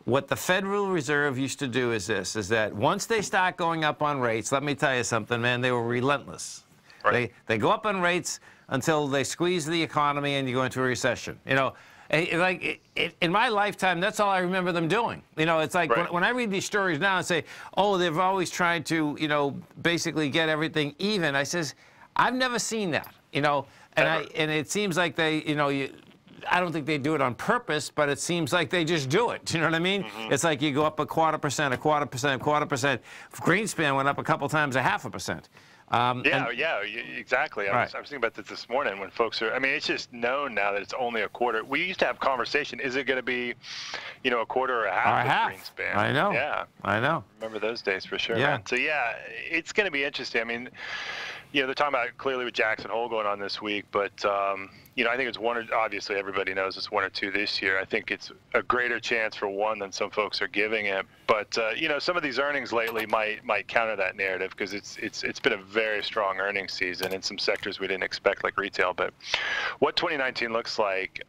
What the Federal Reserve used to do is this: is that once they start going up on rates, let me tell you something, man, they were relentless. Right. They go up on rates until they squeeze the economy and you go into a recession. You know. In my lifetime, that's all I remember them doing. You know, it's like when I read these stories now and say, oh, they've always tried to, you know, basically get everything even. I says, I've never seen that. You know, and it seems like they, you know, I don't think they do it on purpose, but it seems like they just do it. Do you know what I mean? Mm-hmm. It's like you go up a quarter percent. Greenspan went up a couple times 0.5%. Yeah, exactly. I was thinking about this morning when folks are, I mean, it's just known now that it's only a quarter. We used to have conversation, is it going to be, you know, a quarter or a half of Greenspan? I know. Yeah. I know. Remember those days for sure. Yeah. Man. So, yeah, it's going to be interesting. I mean, you know, they're talking about clearly with Jackson Hole going on this week, but, you know, I think it's obviously everybody knows it's 1 or 2 this year. I think it's a greater chance for 1 than some folks are giving it. But, you know, some of these earnings lately might counter that narrative because it's been a very strong earnings season in some sectors we didn't expect, like retail. But what 2019 looks like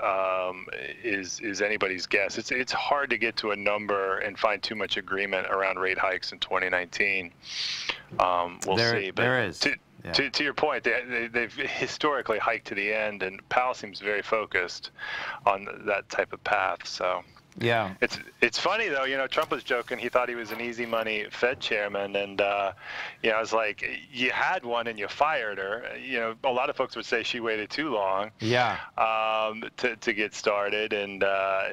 is anybody's guess. It's hard to get to a number and find too much agreement around rate hikes in 2019. We'll see. But there is. To your point, they've historically hiked to the end, and Powell seems very focused on that type of path. So yeah, it's funny though. You know, Trump was joking. He thought he was an easy money Fed chairman, and you know, I was like, you had one and you fired her. You know, a lot of folks would say she waited too long. Yeah. To get started, and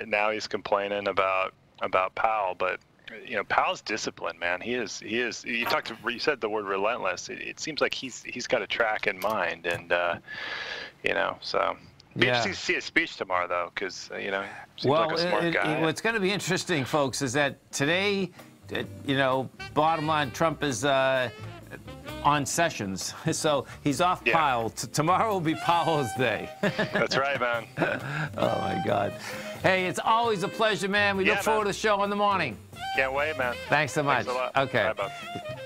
now he's complaining about Powell, but. You know, Powell's disciplined, man. He is. You said the word relentless. It seems like he's got a track in mind, and you know, so. Be interesting to see his speech tomorrow, though, because you know, seems like a smart guy. What's going to be interesting, folks, is that today, you know, bottom line, Trump is on sessions. So he's off Powell. Tomorrow will be Powell's day. That's right, man. Oh, my God. Hey, it's always a pleasure, man. We look forward to the show in the morning. Can't wait, man. Thanks so much. Thanks a lot. Okay. Bye, bud.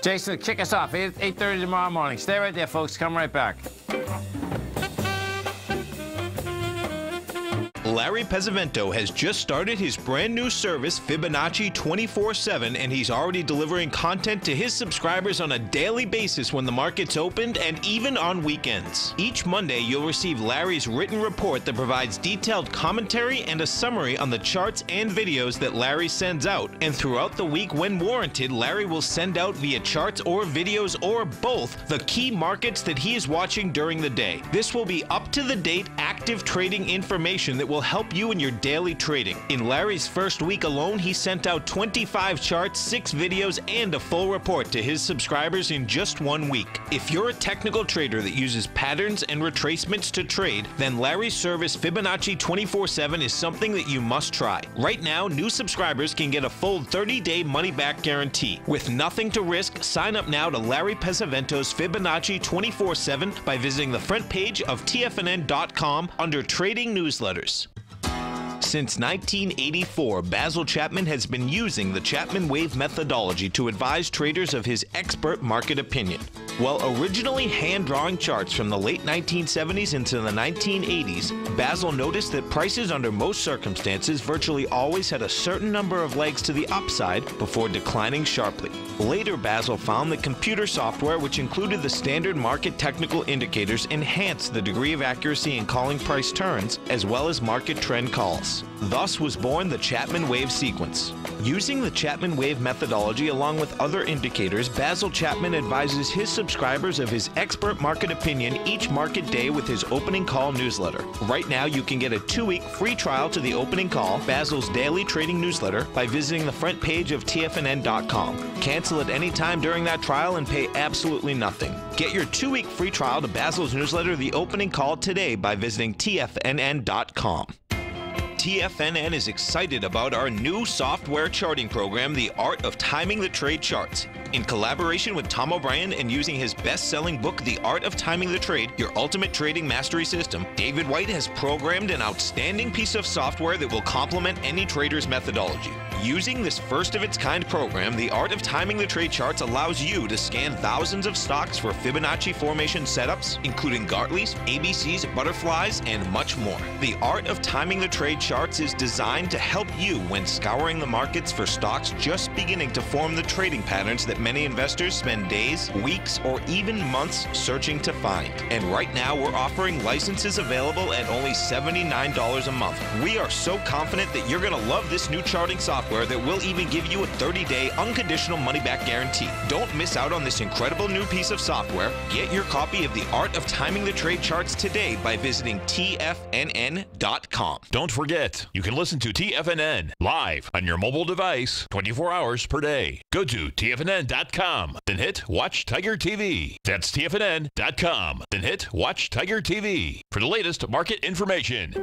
Jason, kick us off. 8:30 tomorrow morning. Stay right there, folks. Come right back. Larry Pesavento has just started his brand new service, Fibonacci 24/7, and he's already delivering content to his subscribers on a daily basis when the market's opened and even on weekends. Each Monday, you'll receive Larry's written report that provides detailed commentary and a summary on the charts and videos that Larry sends out. And throughout the week, when warranted, Larry will send out via charts or videos or both the key markets that he is watching during the day. This will be up-to-the-date, active trading information that will help you in your daily trading. In Larry's first week alone, he sent out 25 charts, 6 videos, and a full report to his subscribers in just 1 week. If you're a technical trader that uses patterns and retracements to trade, then Larry's service Fibonacci 24/7 is something that you must try. Right now, new subscribers can get a full 30-day money-back guarantee. With nothing to risk, sign up now to Larry Pesavento's Fibonacci 24/7 by visiting the front page of TFNN.com under Trading Newsletters. Since 1984, Basil Chapman has been using the Chapman Wave methodology to advise traders of his expert market opinion. While originally hand-drawing charts from the late 1970s into the 1980s, Basil noticed that prices under most circumstances virtually always had a certain number of legs to the upside before declining sharply. Later, Basil found that computer software, which included the standard market technical indicators, enhanced the degree of accuracy in calling price turns, as well as market trend calls. Thus was born the Chapman Wave sequence. Using the Chapman Wave methodology along with other indicators, Basil Chapman advises his subscribers of his expert market opinion each market day with his opening call newsletter. Right now, you can get a 2-week free trial to the opening call, Basil's daily trading newsletter, by visiting the front page of TFNN.com. Cancel at any time during that trial and pay absolutely nothing. Get your 2-week free trial to Basil's newsletter, The Opening Call, today by visiting TFNN.com. TFNN is excited about our new software charting program, The Art of Timing the Trade Charts. In collaboration with Tom O'Brien and using his best-selling book, The Art of Timing the Trade, Your Ultimate Trading Mastery System, David White has programmed an outstanding piece of software that will complement any trader's methodology. Using this first-of-its-kind program, The Art of Timing the Trade Charts allows you to scan thousands of stocks for Fibonacci formation setups, including Gartley's, ABC's, butterflies, and much more. The Art of Timing the Trade Charts is designed to help you when scouring the markets for stocks just beginning to form the trading patterns that many investors spend days, weeks, or even months searching to find. And right now, we're offering licenses available at only $79 a month. We are so confident that you're going to love this new charting software that will even give you a 30-day unconditional money-back guarantee. Don't miss out on this incredible new piece of software. Get your copy of The Art of Timing the Trade Charts today by visiting TFNN.com. Don't forget, you can listen to TFNN live on your mobile device 24 hours per day. Go to TFNN.com, then hit Watch Tiger TV. That's TFNN.com, then hit Watch Tiger TV for the latest market information.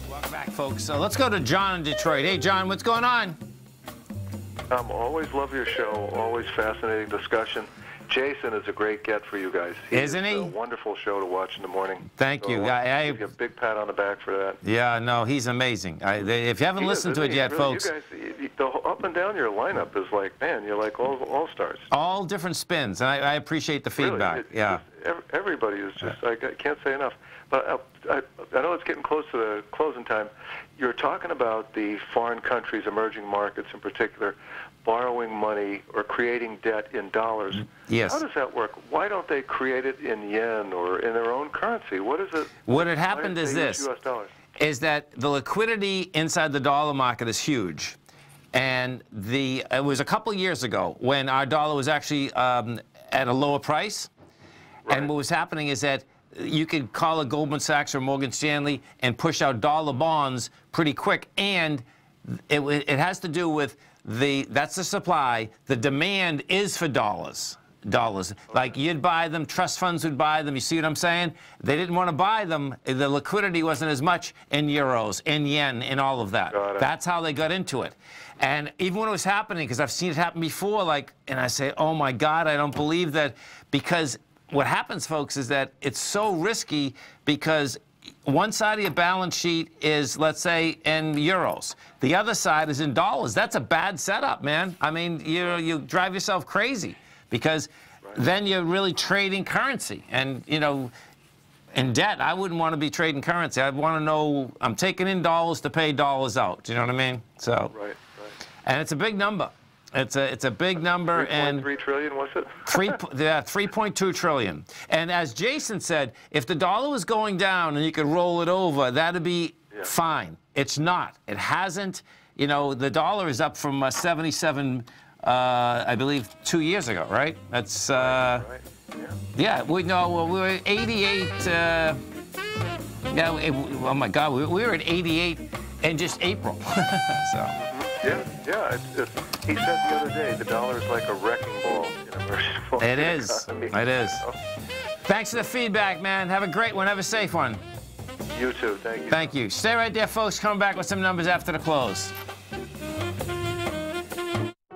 Welcome back, folks. So let's go to John in Detroit. Hey, John, what's going on? Always love your show. Always fascinating discussion. Jason is a great get for you guys. Isn't he? A wonderful show to watch in the morning. Thank you. I give you a big pat on the back for that. Yeah, no, he's amazing. If you haven't listened to it yet, folks. You guys, the up and down your lineup is like, man, you're like all stars. All different spins, and I appreciate the feedback. Really, everybody is just, I can't say enough. But I know it's getting close to the closing time. You're talking about the foreign countries, emerging markets in particular, borrowing money or creating debt in dollars. Yes. How does that work? Why don't they create it in yen or in their own currency? What is it? What had happened is this, is that the liquidity inside the dollar market is huge. And it was a couple years ago when our dollar was actually at a lower price. Right. And what was happening is that you could call a Goldman Sachs or Morgan Stanley and push out dollar bonds pretty quick. And it has to do with that's the supply. The demand is for dollars. dollars. Like you'd buy them, trust funds would buy them. You see what I'm saying? They didn't want to buy them. The liquidity wasn't as much in euros, in yen, in all of that. That's how they got into it. And even when it was happening, because I've seen it happen before, like, and I say, oh my God, I don't believe that, because what happens, folks, is that it's so risky because one side of your balance sheet is, let's say, in euros. The other side is in dollars. That's a bad setup, man. I mean, you drive yourself crazy because then you're really trading currency. And, you know, in debt, I wouldn't want to be trading currency. I'd want to know I'm taking in dollars to pay dollars out. Do you know what I mean? So, and it's a big number. It's a big number. 3.3 trillion, was it? 3.2 trillion. And as Jason said, if the dollar was going down and you could roll it over, that'd be fine. It's not. It hasn't. You know, the dollar is up from 77, I believe, 2 years ago, right? That's, yeah, we were at 88, oh my God, we were at 88 in just April, so. Yeah. He said the other day, the dollar is like a wrecking ball in a very small It is. It is. Thanks for the feedback, man. Have a great one. Have a safe one. You too. Thank you. Thank you. Stay right there, folks. Coming back with some numbers after the close.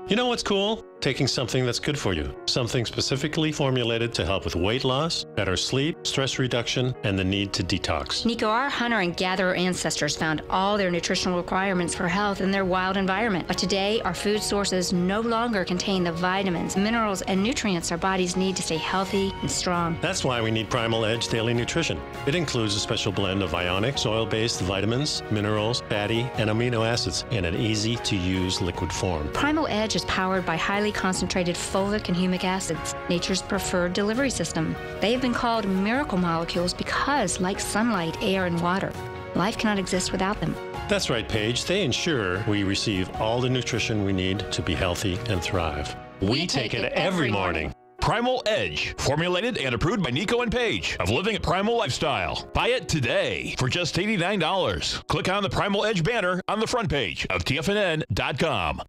You know what's cool? Taking something that's good for you. Something specifically formulated to help with weight loss, better sleep, stress reduction, and the need to detox. Nico, our hunter and gatherer ancestors found all their nutritional requirements for health in their wild environment. But today, our food sources no longer contain the vitamins, minerals, and nutrients our bodies need to stay healthy and strong. That's why we need Primal Edge Daily Nutrition. It includes a special blend of ionic, soil-based vitamins, minerals, fatty, and amino acids in an easy-to-use liquid form. Primal Edge is powered by highly concentrated fulvic and humic acids, nature's preferred delivery system. They have been called miracle molecules because, like sunlight, air, and water, life cannot exist without them. That's right, Paige. They ensure we receive all the nutrition we need to be healthy and thrive. We take it every morning. Primal Edge, formulated and approved by Nico and Paige of Living a Primal Lifestyle. Buy it today for just $89. Click on the Primal Edge banner on the front page of TFNN.com.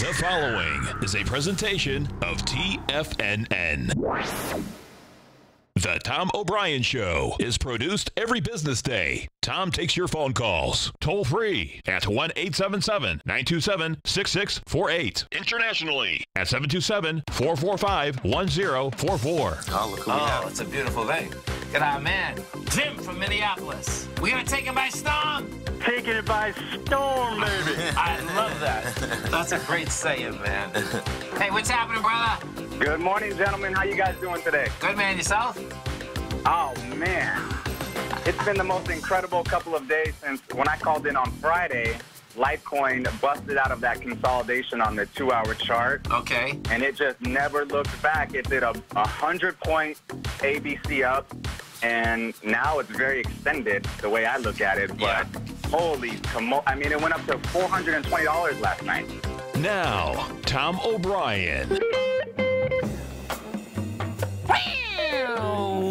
The following is a presentation of TFNN. The Tom O'Brien Show is produced every business day. Tom takes your phone calls toll free at 1-877-927-6648. Internationally at 727-445-1044. Oh, look who we have. It's a beautiful day. Look at our man, Tim from Minneapolis. We're going to take it by storm. Taking it by storm, baby. I love that. That's a great saying, man. Hey, what's happening, brother? Good morning, gentlemen. How you guys doing today? Good, man. Yourself? Oh, man. It's been the most incredible couple of days since when I called in on Friday, Litecoin busted out of that consolidation on the 2-hour chart. Okay. And it just never looked back. It did a 100-point ABC up, and now it's very extended the way I look at it. But holy, I mean, it went up to $420 last night. Now, Tom O'Brien.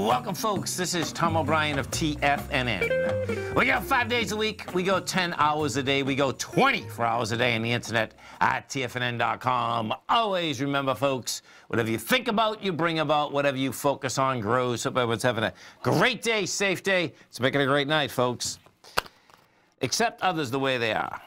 Welcome, folks. This is Tom O'Brien of TFNN. We go 5 days a week. We go 10 hours a day. We go 24 hours a day on the internet at TFNN.com. Always remember, folks, whatever you think about, you bring about. Whatever you focus on grows. Hope everyone's having a great day, safe day. Let's make it a great night, folks. Accept others the way they are.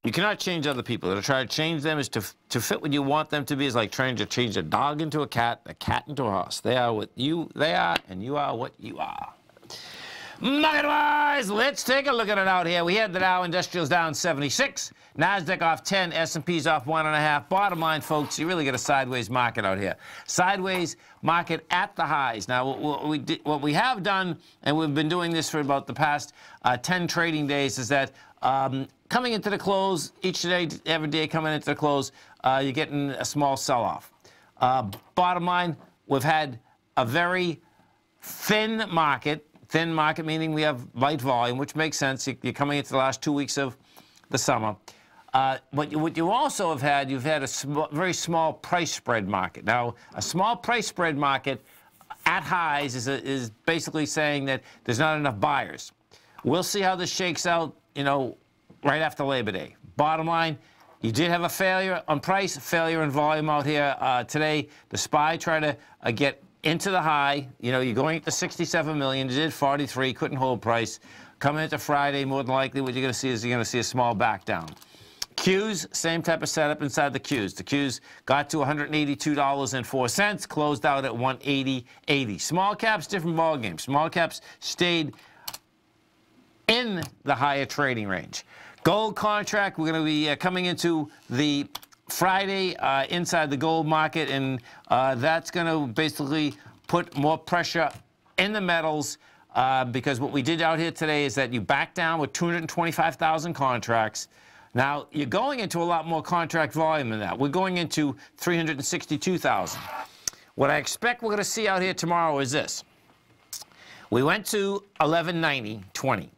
You cannot change other people. To try to change them is to fit what you want them to be. Is like trying to change a dog into a cat into a horse. They are what they are, and you are what you are. Market-wise, let's take a look at it out here. We had the Dow Industrials down 76, NASDAQ off 10, S&P's off 1.5. Bottom line, folks, you really get a sideways market out here. Sideways market at the highs. Now, what we have done, and we've been doing this for about the past 10 trading days, is that coming into the close, each day, every day coming into the close, you're getting a small sell-off. Bottom line, we've had a very thin market. Thin market meaning we have light volume, which makes sense. You're coming into the last 2 weeks of the summer. But what you also have had, you've had a very small price spread market. Now, a small price spread market at highs is basically saying that there's not enough buyers. We'll see how this shakes out, you know, right after Labor Day. Bottom line, You did have a failure on price, failure in volume out here today. The SPY tried to get into the high. You know, you're going at the 67 million. You did 43, couldn't hold price. Coming into Friday, more than likely what you're going to see is you're going to see a small back down. Qs, same type of setup inside the Qs. The Qs got to $182.04, closed out at 180.80. Small caps, different ballgame. Small caps stayed in the higher trading range. Gold contract, we're going to be coming into the Friday inside the gold market, and that's going to basically put more pressure in the metals because what we did out here today is that you back down with 225,000 contracts. Now, you're going into a lot more contract volume than that. We're going into 362,000. What I expect we're going to see out here tomorrow is this. We went to 1190.20.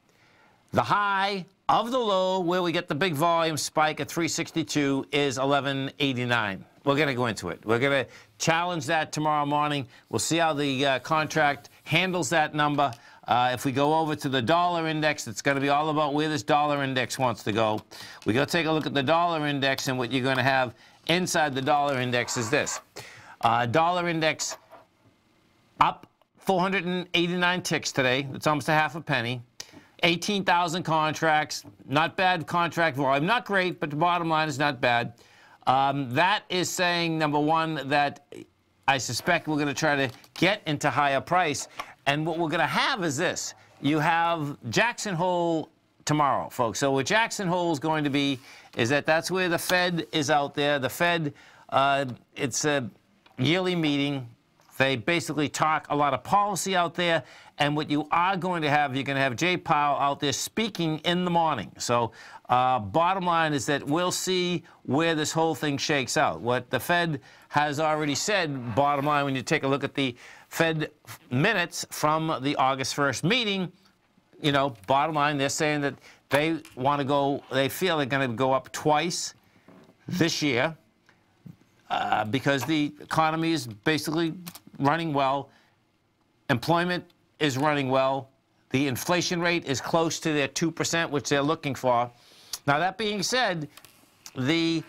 The high of the low, where we get the big volume spike at 362, is 1189. We're going to go into it. We're going to challenge that tomorrow morning. We'll see how the contract handles that number. If we go over to the dollar index, it's going to be all about where this dollar index wants to go. We go take a look at the dollar index, and what you're going to have inside the dollar index is this. Dollar index up 489 ticks today. That's almost a half a penny. 18,000 contracts. Not bad contract volume. Not great, but the bottom line is not bad. That is saying, number one, that I suspect we're going to try to get into higher price. And what we're going to have is this. You have Jackson Hole tomorrow, folks. So what Jackson Hole is going to be is that's where the Fed is out there. The Fed, it's a yearly meeting. They basically talk a lot of policy out there. And what you are going to have, you're going to have Jay Powell out there speaking in the morning. So bottom line is that we'll see where this whole thing shakes out. What the Fed has already said, bottom line, when you take a look at the Fed minutes from the August 1st meeting, you know, bottom line, they're saying that they want to go, they feel they're going to go up twice this year because the economy is basically running well. Employment is running well. The inflation rate is close to their 2%, which they're looking for. Now, that being said, the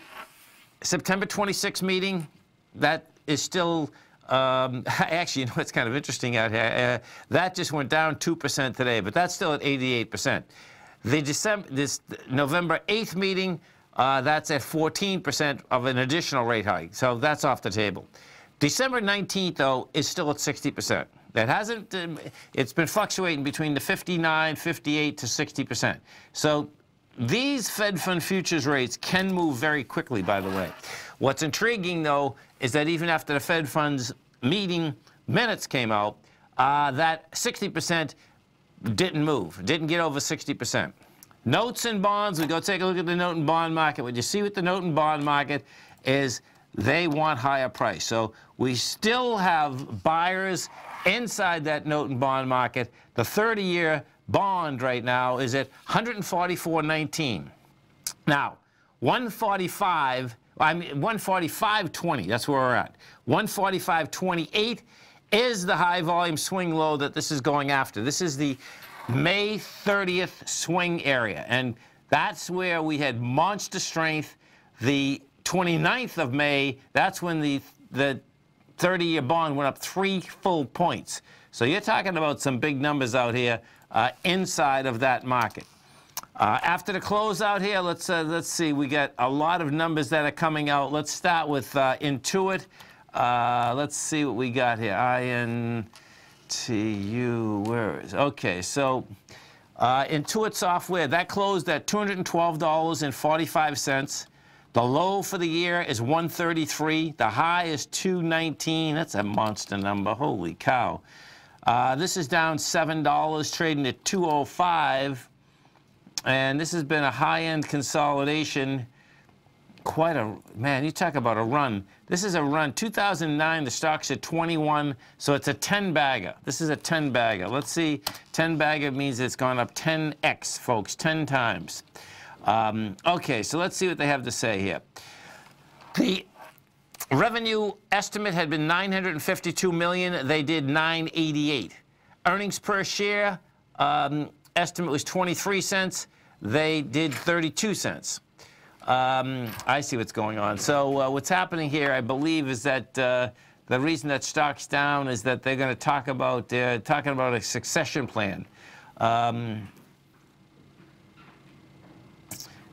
September 26th meeting, that is still, actually, you know, it's kind of interesting out here. That just went down 2% today, but that's still at 88%. This November 8th meeting, that's at 14% of an additional rate hike. So that's off the table. December 19th, though, is still at 60%. That hasn't, it's been fluctuating between the 59, 58 to 60%. So these Fed fund futures rates can move very quickly, by the way. What's intriguing, though, is that even after the Fed funds meeting minutes came out, that 60% didn't move, didn't get over 60%. Notes and bonds, we go take a look at the note and bond market. What you see with the note and bond market is they want higher price. So we still have buyers inside that note and bond market. The 30-year bond right now is at 144.19. Now, 145.20, that's where we're at. 145.28 is the high volume swing low that this is going after. This is the May 30th swing area, and that's where we had monster strength. The 29th of May, that's when the 30-year bond went up 3 full points. So you're talking about some big numbers out here inside of that market. After the close out here, let's see. We got a lot of numbers that are coming out. Let's start with Intuit. Let's see what we got here. INTU, where is it? Okay, so Intuit Software, that closed at $212.45. The low for the year is 133. The high is 219. That's a monster number. Holy cow. This is down $7, trading at 205. And this has been a high-end consolidation. Quite a, man, you talk about a run. This is a run. 2009, the stock's at 21, so it's a 10-bagger. This is a 10-bagger. Let's see. 10-bagger means it's gone up 10x, folks, 10 times. Okay, so let's see what they have to say here. The revenue estimate had been $952 million. They did $988. Earnings per share estimate was 23 cents. They did 32 cents. I see what's going on. So what's happening here, I believe, is that the reason that stock's down is that they're going to talk about talking about a succession plan.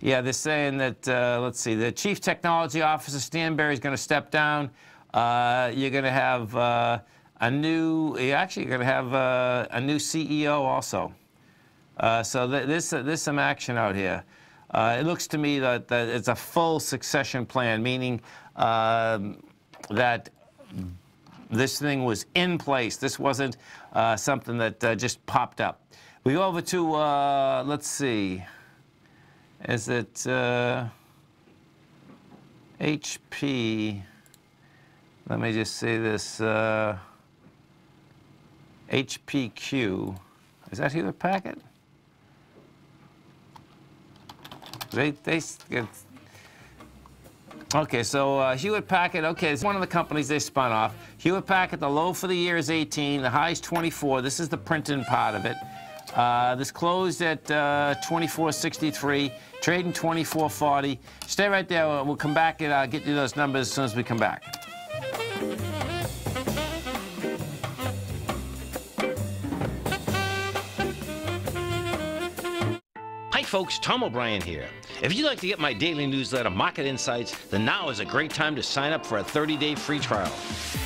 Yeah, they're saying that, let's see, the Chief Technology Officer, Stanberry, is going to step down. You're going to have a new CEO also. So there's some action out here. It looks to me that it's a full succession plan, meaning that this thing was in place. This wasn't something that just popped up. We go over to, let's see, is it HP? Let me just say this, HPQ. Is that Hewlett Packard? Okay, so Hewlett Packard, okay, it's one of the companies they spun off. Hewlett Packard, the low for the year is 18, the high is 24. This is the printing part of it. This closed at 24.63, trading 24.40. Stay right there. We'll come back and I'll get you those numbers as soon as we come back. Hi folks, Tom O'Brien here. If you'd like to get my daily newsletter, Market Insights, then now is a great time to sign up for a 30-day free trial.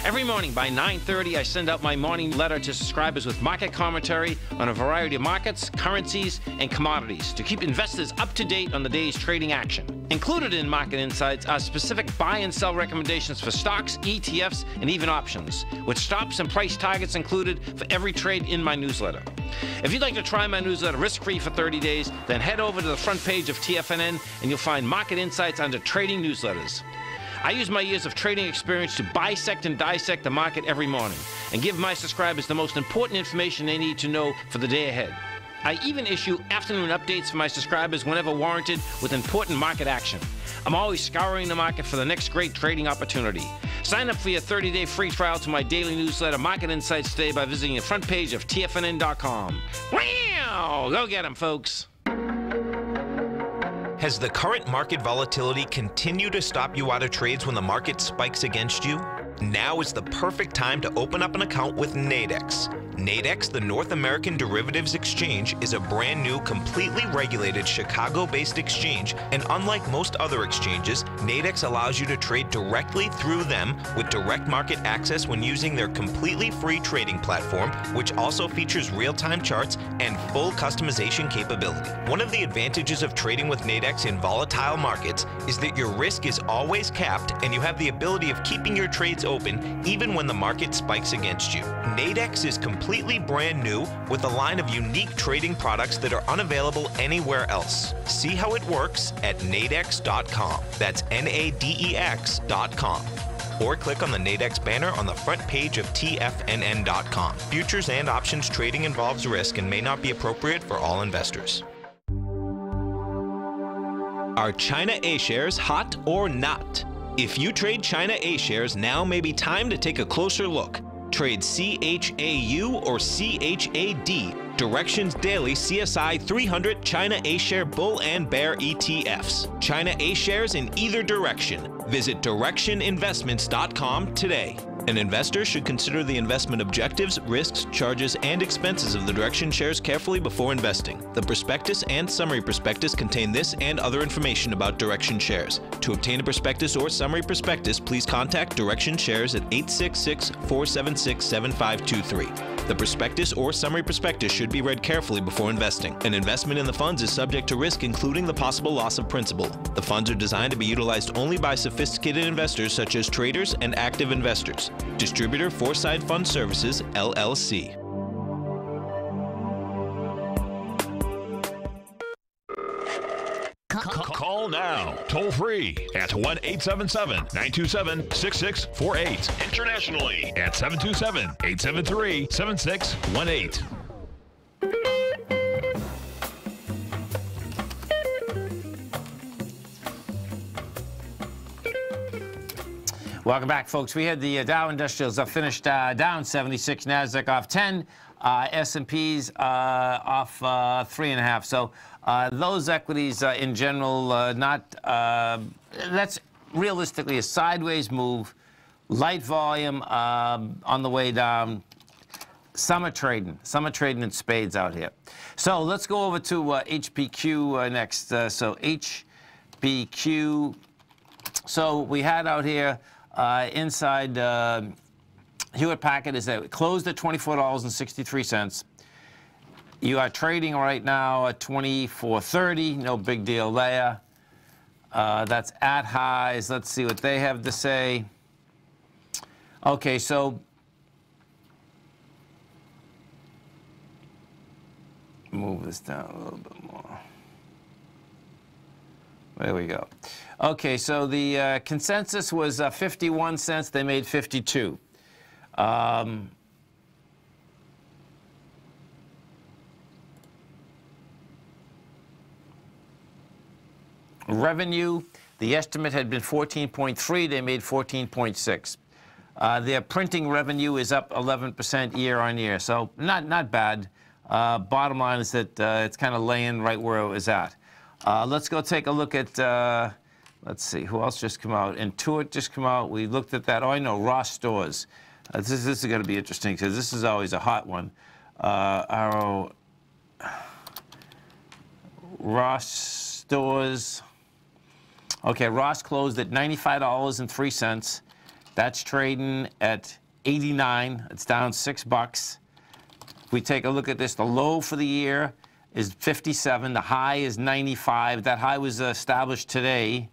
Every morning by 9:30, I send out my morning letter to subscribers with market commentary on a variety of markets, currencies, and commodities to keep investors up to date on the day's trading action. Included in Market Insights are specific buy and sell recommendations for stocks, ETFs, and even options, with stops and price targets included for every trade in my newsletter. If you'd like to try my newsletter risk-free for 30 days, then head over to the front page of TFNN and you'll find Market Insights under Trading Newsletters. I use my years of trading experience to bisect and dissect the market every morning and give my subscribers the most important information they need to know for the day ahead. I even issue afternoon updates for my subscribers whenever warranted with important market action. I'm always scouring the market for the next great trading opportunity. Sign up for your 30-day free trial to my daily newsletter, Market Insights, today by visiting the front page of TFNN.com. Wow! Go get 'em, folks. Has the current market volatility continued to stop you out of trades when the market spikes against you? Now is the perfect time to open up an account with Nadex. Nadex, the North American Derivatives Exchange, is a brand new, completely regulated Chicago-based exchange, and unlike most other exchanges, Nadex allows you to trade directly through them with direct market access when using their completely free trading platform, which also features real-time charts and full customization capability. One of the advantages of trading with Nadex in volatile markets is that your risk is always capped and you have the ability of keeping your trades open even when the market spikes against you. Nadex is completely brand new with a line of unique trading products that are unavailable anywhere else. See how it works at nadex.com. That's NADEX.com. Or click on the Nadex banner on the front page of TFNN.com. Futures and options trading involves risk and may not be appropriate for all investors. Are China A-shares hot or not? If you trade China A-shares, now may be time to take a closer look. Trade CHAU or CHAD, Directions Daily CSI 300 China A-share Bull and Bear ETFs. China A-shares in either direction. Visit directioninvestments.com today. An investor should consider the investment objectives, risks, charges, and expenses of the Direction shares carefully before investing. The prospectus and summary prospectus contain this and other information about Direction shares. To obtain a prospectus or summary prospectus, please contact Direction shares at 866-476-7523. The prospectus or summary prospectus should be read carefully before investing. An investment in the funds is subject to risk, including the possible loss of principal. The funds are designed to be utilized only by sophisticated investors such as traders and active investors. Distributor Foresight Fund Services, LLC. Call now, toll free at 1-877-927-6648. Internationally at 727-873-7618. Welcome back, folks. We had the Dow Industrials finished down 76, NASDAQ off 10. S&P's off 3.5. So those equities in general, that's realistically a sideways move, light volume on the way down. Summer trading in spades out here. So let's go over to HPQ next. So HPQ. So we had out here inside Hewlett Packard is that it closed at $24.63. You are trading right now at $24.30. No big deal there. That's at highs. Let's see what they have to say. Okay, so move this down a little bit more. There we go. Okay, so the consensus was 51 cents. They made 52. Revenue, the estimate had been 14.3. They made 14.6. Their printing revenue is up 11% year on year, so not bad. Bottom line is that it's kind of laying right where it was at. Let's go take a look at, let's see, who else just come out? Intuit just come out. We looked at that. Oh, I know, Ross Stores. This is going to be interesting because this is always a hot one. Ross Stores. Okay, Ross closed at $95.03. That's trading at 89. It's down $6. If we take a look at this, the low for the year is 57. The high is 95. That high was established today.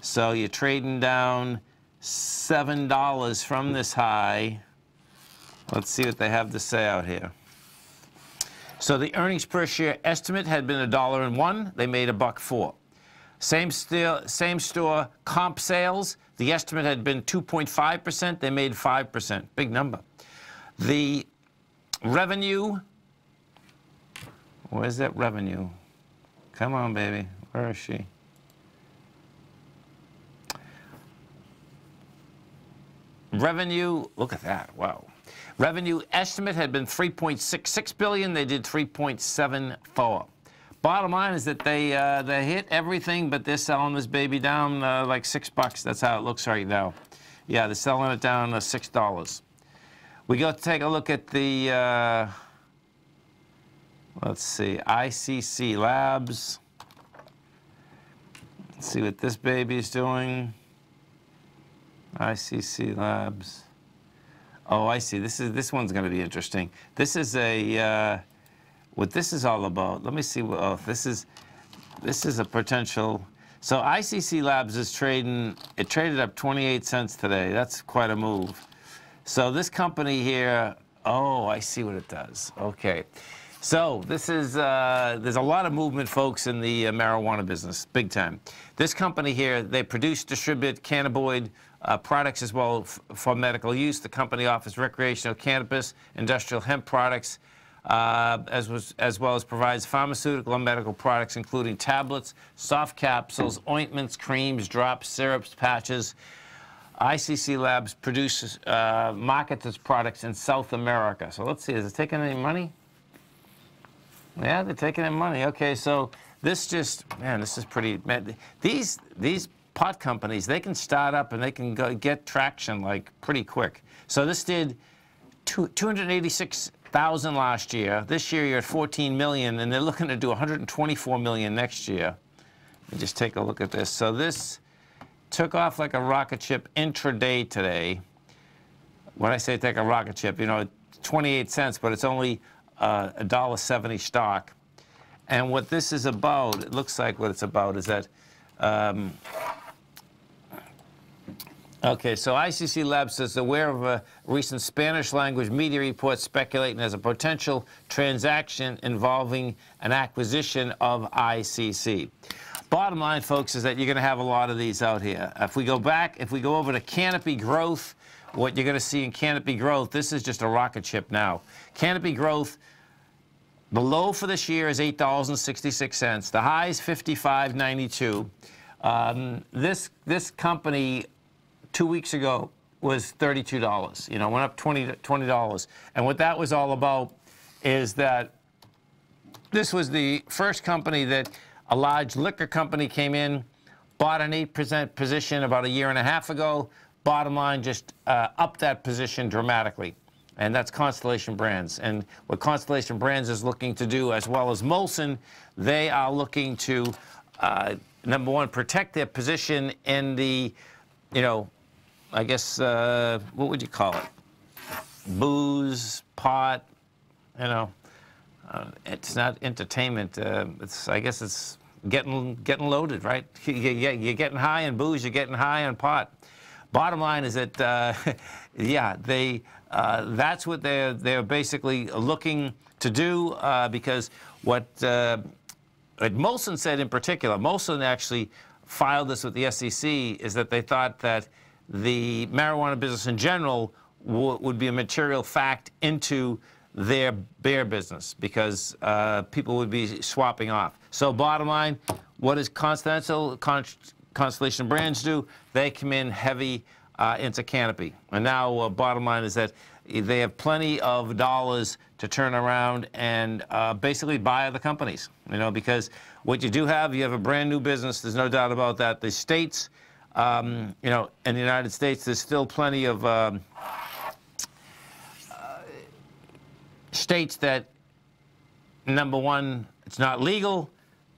So you're trading down $7 from this high. Let's see what they have to say out here. So the earnings per share estimate had been $1.01. They made $1.04. Same store comp sales, the estimate had been 2.5%. They made 5%. Big number. The revenue, where's that revenue? Come on, baby. Where is she? Revenue, look at that. Wow. Revenue estimate had been $3.66 billion. They did $3.74. Bottom line is that they hit everything, but they're selling this baby down like $6. That's how it looks right now. Yeah, they're selling it down $6. We go to take a look at the, let's see, ICC Labs. Let's see what this baby is doing. ICC Labs. Oh, I see. This one's going to be interesting. This is a what this is all about. Let me see. Oh, this is a potential. So ICC Labs is trading. It traded up 28 cents today. That's quite a move. So this company here. Oh, I see what it does. Okay. So this is there's a lot of movement, folks, in the marijuana business, big time. This company here, they produce, distribute cannabinoid products as well for medical use. The company offers recreational cannabis, industrial hemp products, as well as provides pharmaceutical and medical products, including tablets, soft capsules, ointments, creams, drops, syrups, patches. ICC Labs produces, markets its products in South America. So let's see, is it taking any money? Yeah, they're taking in money. Okay, so this just, man, this is pretty, man, these pot companies, they can start up and they can get traction like pretty quick. So this did 286,000 last year. This year you're at 14 million, and they're looking to do 124 million next year. Let me just take a look at this. So this took off like a rocket ship intraday today. When I say take a rocket ship, you know, 28 cents, but it's only $1.70 stock. And what this is about, it looks like what it's about is that, okay, so ICC Labs is aware of a recent Spanish language media report speculating as a potential transaction involving an acquisition of ICC. Bottom line, folks, is that you're going to have a lot of these out here. If we go back, if we go over to Canopy Growth, what you're going to see in Canopy Growth, this is just a rocket ship now. Canopy Growth, the low for this year is $8.66. The high is $55.92. This company 2 weeks ago was $32. You know, went up $20. And what that was all about is that this was the first company that a large liquor company came in, bought an 8% position about a year and a half ago. Bottom line, just upped that position dramatically. And that's Constellation Brands. And what Constellation Brands is looking to do, as well as Molson, they are looking to, number one, protect their position in the, you know, I guess, what would you call it? Booze, pot, you know. It's not entertainment. I guess it's getting loaded, right? You're getting high on booze. You're getting high on pot. Bottom line is that, yeah, that's what they're basically looking to do because what Molson said in particular, Molson actually filed this with the SEC, is that they thought that the marijuana business in general would be a material fact into their beer business because people would be swapping off. So bottom line, what does Constellation Brands do? They come in heavy into Canopy. And now bottom line is that they have plenty of dollars to turn around and basically buy other companies, you know, because what you have a brand new business, there's no doubt about that. The states, you know, in the United States, there's still plenty of states that, number one, it's not legal.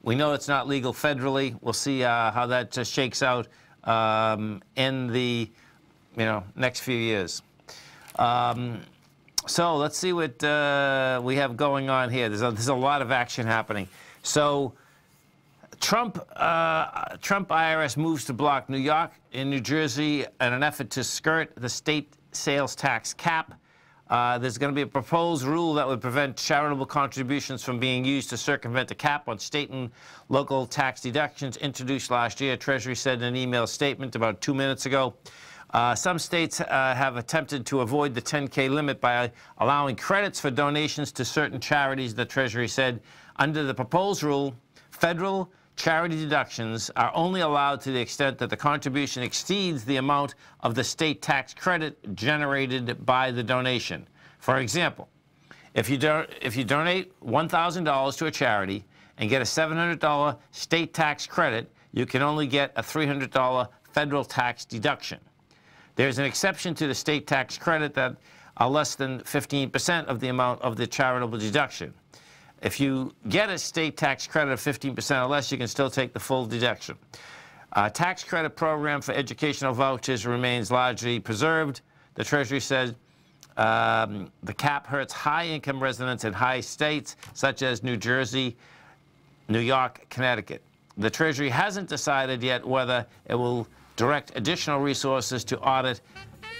We know it's not legal federally. We'll see how that shakes out in the, you know, next few years. So let's see what we have going on here. There's a lot of action happening. So Trump IRS moves to block New York and New Jersey in an effort to skirt the state sales tax cap. There's going to be a proposed rule that would prevent charitable contributions from being used to circumvent the cap on state and local tax deductions introduced last year, Treasury said in an email statement about 2 minutes ago. Some states have attempted to avoid the 10K limit by allowing credits for donations to certain charities, the Treasury said. Under the proposed rule, federal charity deductions are only allowed to the extent that the contribution exceeds the amount of the state tax credit generated by the donation. For example, if you donate $1,000 to a charity and get a $700 state tax credit, you can only get a $300 federal tax deduction. There's an exception to the state tax credit that are less than 15% of the amount of the charitable deduction. If you get a state tax credit of 15% or less, you can still take the full deduction. Tax credit program for educational vouchers remains largely preserved. The Treasury said the cap hurts high-income residents in high states such as New Jersey, New York, Connecticut. The Treasury hasn't decided yet whether it will direct additional resources to audit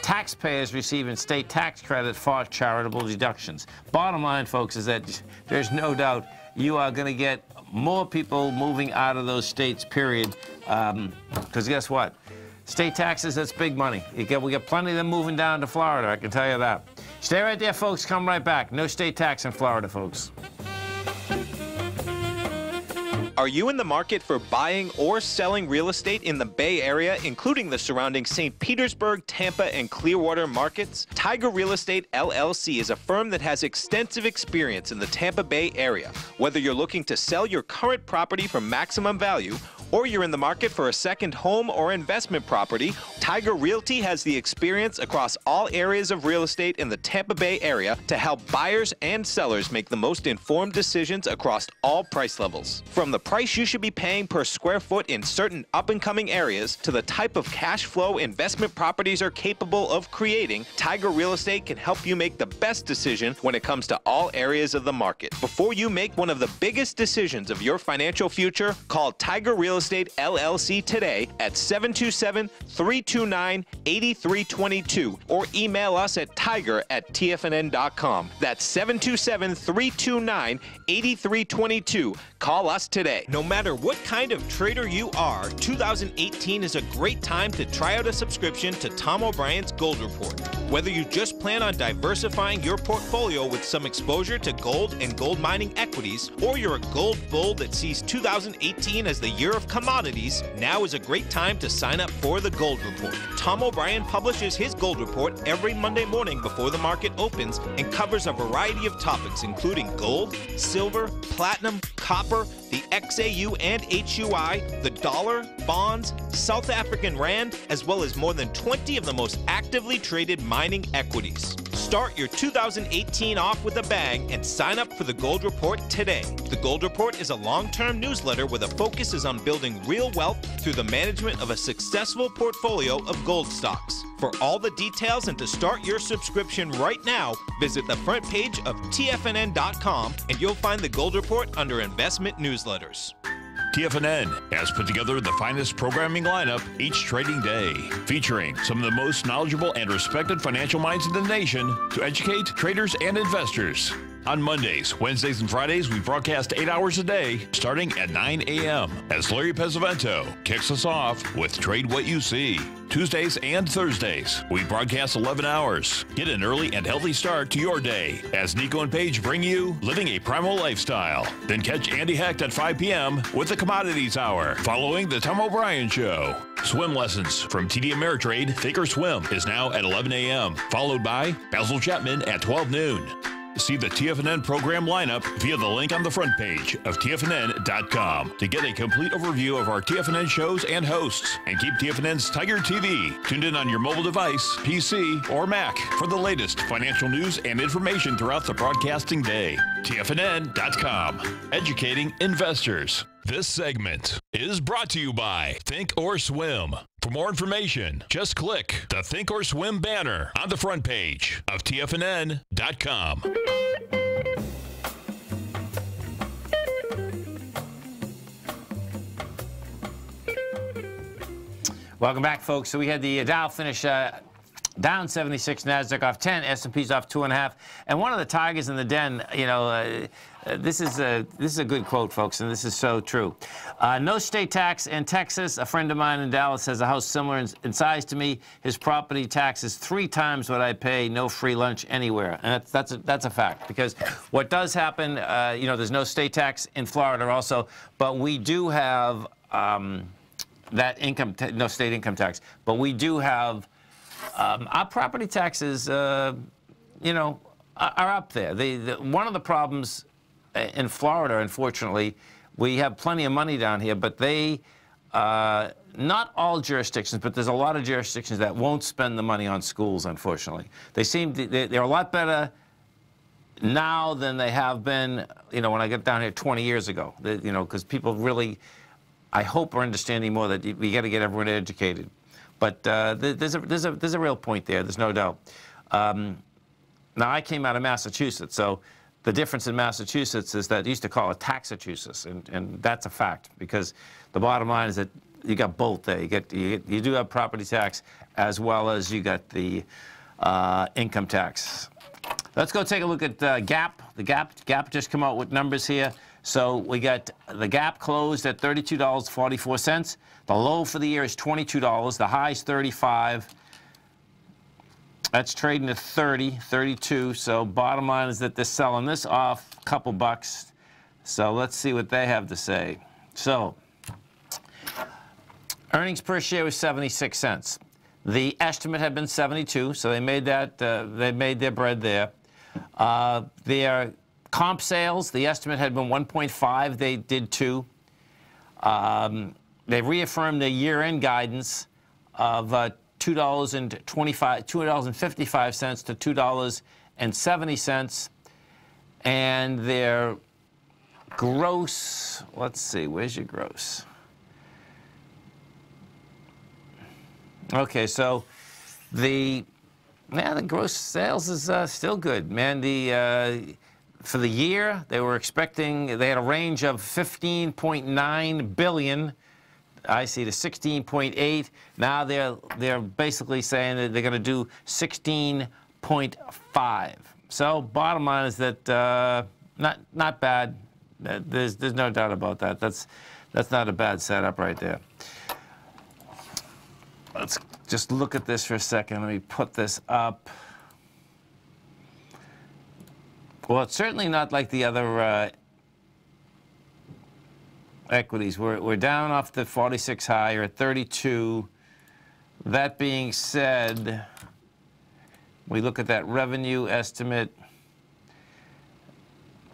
taxpayers receiving state tax credit for charitable deductions. Bottom line, folks, is that there's no doubt you are going to get more people moving out of those states, period. Because guess what? State taxes, that's big money. We got plenty of them moving down to Florida, I can tell you that. Stay right there, folks. Come right back. No state tax in Florida, folks. Are you in the market for buying or selling real estate in the Bay Area, including the surrounding St. Petersburg, Tampa, and Clearwater markets? Tiger Real Estate LLC is a firm that has extensive experience in the Tampa Bay area. Whether you're looking to sell your current property for maximum value, or you're in the market for a second home or investment property, Tiger Realty has the experience across all areas of real estate in the Tampa Bay area to help buyers and sellers make the most informed decisions across all price levels. From the price you should be paying per square foot in certain up-and-coming areas to the type of cash flow investment properties are capable of creating, Tiger Real Estate can help you make the best decision when it comes to all areas of the market. Before you make one of the biggest decisions of your financial future, call Tiger Real Estate LLC today at 727-329-8322 or email us at tiger@tfnn.com. That's 727-329-8322. Call us today. No matter what kind of trader you are, 2018 is a great time to try out a subscription to Tom O'Brien's Gold Report. Whether you just plan on diversifying your portfolio with some exposure to gold and gold mining equities, or you're a gold bull that sees 2018 as the year of commodities, now is a great time to sign up for the Gold Report. Tom O'Brien publishes his Gold Report every Monday morning before the market opens and covers a variety of topics including gold, silver, platinum, copper, the XAU and HUI, the dollar, bonds, South African rand, as well as more than 20 of the most actively traded mining equities. Start your 2018 off with a bang and sign up for the Gold Report today. The Gold Report is a long-term newsletter where the focus is on building real wealth through the management of a successful portfolio of gold stocks. For all the details and to start your subscription right now, visit the front page of TFNN.com and you'll find the Gold Report under Investment Newsletters. TFNN has put together the finest programming lineup each trading day, featuring some of the most knowledgeable and respected financial minds in the nation to educate traders and investors. On Mondays, Wednesdays, and Fridays, we broadcast 8 hours a day, starting at 9 a.m. as Larry Pesavento kicks us off with Trade What You See. Tuesdays and Thursdays, we broadcast 11 hours. Get an early and healthy start to your day as Nico and Paige bring you Living a Primal Lifestyle. Then catch Andy Hecht at 5 p.m. with the Commodities Hour, following the Tom O'Brien Show. Swim lessons from TD Ameritrade Thinkorswim is now at 11 a.m., followed by Basil Chapman at 12 noon. See the TFNN program lineup via the link on the front page of TFNN.com to get a complete overview of our TFNN shows and hosts. And keep TFNN's Tiger TV tuned in on your mobile device, PC, or Mac for the latest financial news and information throughout the broadcasting day. TFNN.com, educating investors. This segment is brought to you by Think or Swim. For more information, just click the Think or Swim banner on the front page of TFNN.com. Welcome back, folks. So we had the Dow finish down 76, NASDAQ off 10, S&P's off 2.5. And one of the tigers in the den, you know, this is a good quote, folks, and this is so true. No state tax in Texas. A friend of mine in Dallas has a house similar in size to me. His property tax is 3 times what I pay. No free lunch anywhere, and that's a fact. Because what does happen, you know, there's no state tax in Florida also, but we do have that income, no state income tax, but we do have our property taxes, you know, are up there. One of the problems in Florida, unfortunately, we have plenty of money down here, but they, not all jurisdictions, but there's a lot of jurisdictions that won't spend the money on schools, unfortunately. They seem they're a lot better now than they have been, you know, when I got down here 20 years ago. You know, because people really, I hope, are understanding more that we got to get everyone educated. But there's a real point there. There's no doubt. Now I came out of Massachusetts, so the difference in Massachusetts is that they used to call it Taxachusetts, and that's a fact, because the bottom line is that you got both there. You do have property tax as well as you got the income tax. Let's go take a look at Gap. The Gap just come out with numbers here. So we got the Gap closed at $32.44. The low for the year is $22. The high is $35. That's trading at 30, 32. So bottom line is that they're selling this off a couple bucks. So let's see what they have to say. So earnings per share was 76 cents. The estimate had been 72, so they made that. They made their bread there. Their comp sales, the estimate had been 1.5. They did 2. They reaffirmed their year-end guidance of $2.55 to $2.70, and their gross. Let's see, where's your gross? Okay, so the gross sales is still good, man. For the year, they were expecting, they had a range of 15.9 billion. I see, to 16.8. Now they're basically saying that they're going to do 16.5. So bottom line is that not bad. There's no doubt about that. That's not a bad setup right there. let's just look at this for a second. Let me put this up. Well, it's certainly not like the other equities. We're down off the 46 high, or at 32. That being said, we look at that revenue estimate.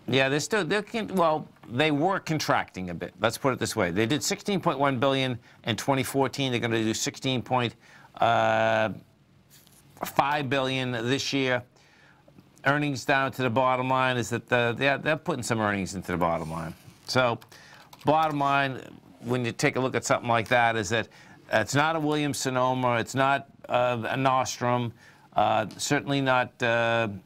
Yeah, they were contracting a bit. Let's put it this way. They did $16.1 billion in 2014. They're going to do $16.5 billion this year. Earnings down to the bottom line is that they're putting some earnings into the bottom line. So, bottom line, when you take a look at something like that, is that it's not a Williams-Sonoma, it's not a Nostrum, certainly not an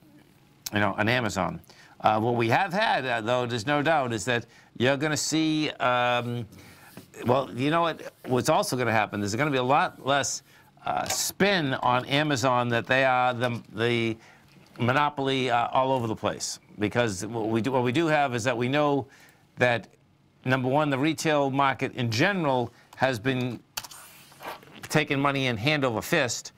Amazon. What we have had, though, there's no doubt, is that you're going to see, well, you know what's also going to happen? There's going to be a lot less spin on Amazon, that they are the monopoly all over the place. Because what we do have is that we know that, number one, the retail market in general has been taking money in hand over fist,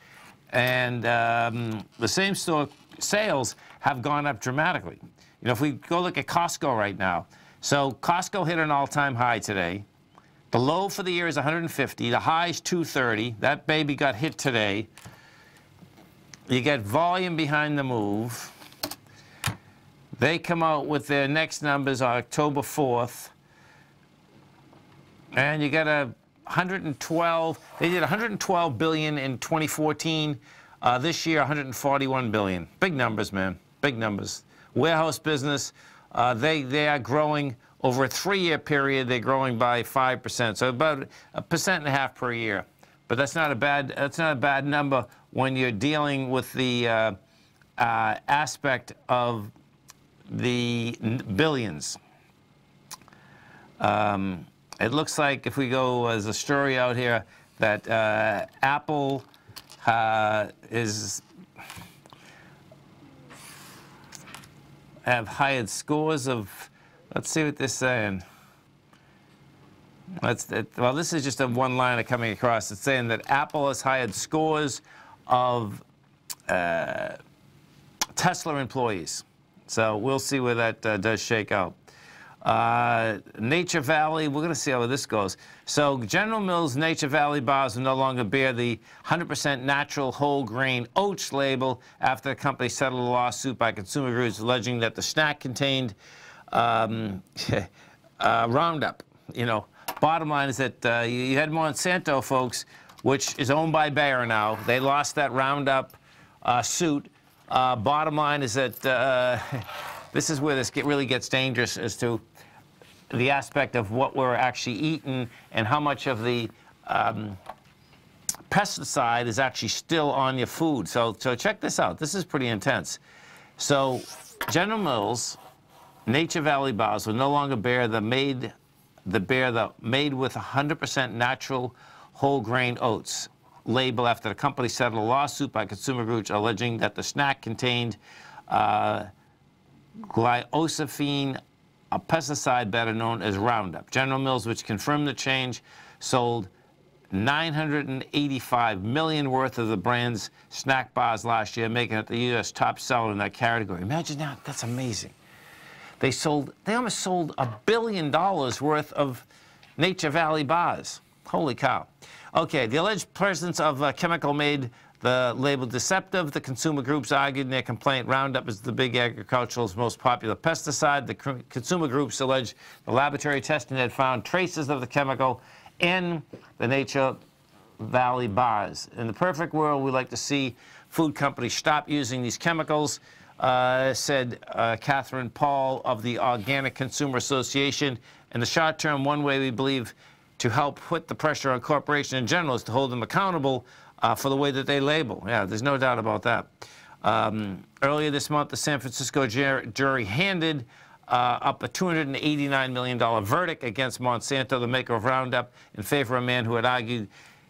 and the same store sales have gone up dramatically. You know, if we go look at Costco right now, so Costco hit an all-time high today. The low for the year is 150. The high is 230. That baby got hit today. You get volume behind the move. They come out with their next numbers on October 4th. And you got a 112. They did 112 billion in 2014. This year, 141 billion. Big numbers, man. Big numbers. Warehouse business, they are growing over a 3-year period. They're growing by 5%, so about 1.5% per year. But that's not a bad number when you're dealing with the aspect of the billions. It looks like, if we go as a story out here, that Apple have hired scores of, let's see what they're saying. Well, this is just a one-liner coming across. It's saying that Apple has hired scores of Tesla employees. So we'll see where that does shake out. Nature Valley, we're going to see how this goes. So General Mills Nature Valley bars will no longer bear the 100% natural whole grain oats label after the company settled a lawsuit by consumer groups alleging that the snack contained Roundup. You know, bottom line is that you had Monsanto, folks, which is owned by Bayer now. They lost that Roundup suit. Bottom line is that this is where this really gets dangerous, as to the aspect of what we're actually eating and how much of the pesticide is actually still on your food. So check this out. This is pretty intense. So General Mills Nature Valley bars will no longer bear the made with 100% natural whole grain oats label after the company settled a lawsuit by consumer groups alleging that the snack contained glyphosate, a pesticide better known as Roundup. General Mills, which confirmed the change, sold $985 million worth of the brand's snack bars last year, making it the U.S. top seller in that category. Imagine that. That's amazing. They almost sold $1 billion worth of Nature Valley bars. Holy cow. Okay, the alleged presence of a chemical made the label deceptive. The consumer groups argued in their complaint Roundup is the big agricultural's most popular pesticide. The consumer groups alleged the laboratory testing had found traces of the chemical in the Nature Valley bars. In the perfect world, we like to see food companies stop using these chemicals, said Catherine Paul of the Organic Consumer Association. In the short term, one way we believe to help put the pressure on corporations in general is to hold them accountable for the way that they label. Yeah, there's no doubt about that. Earlier this month, the San Francisco jury handed up a $289 million verdict against Monsanto, the maker of Roundup, in favor of a man who had argued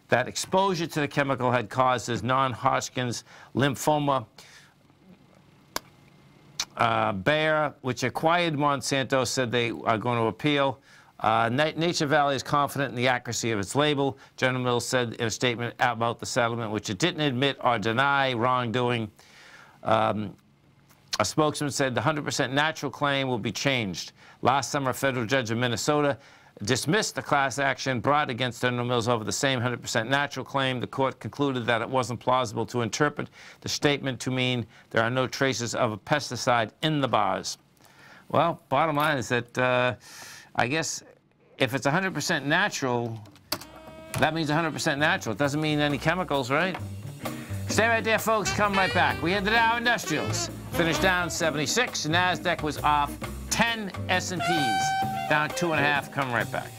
that exposure to the chemical had caused his non-Hodgkin's lymphoma. Bayer, which acquired Monsanto, said they are going to appeal. Nature Valley is confident in the accuracy of its label. General Mills said in a statement about the settlement, which it didn't admit or deny wrongdoing. A spokesman said the 100% natural claim will be changed. Last summer, a federal judge of Minnesota dismissed the class action brought against General Mills over the same 100% natural claim. The court concluded that it wasn't plausible to interpret the statement to mean there are no traces of a pesticide in the bars. Well, bottom line is that I guess if it's 100% natural, that means 100% natural. It doesn't mean any chemicals, right? Stay right there, folks. Come right back. We had the Dow Industrials. Finished down 76. NASDAQ was off 10. S&Ps down 2.5. Come right back.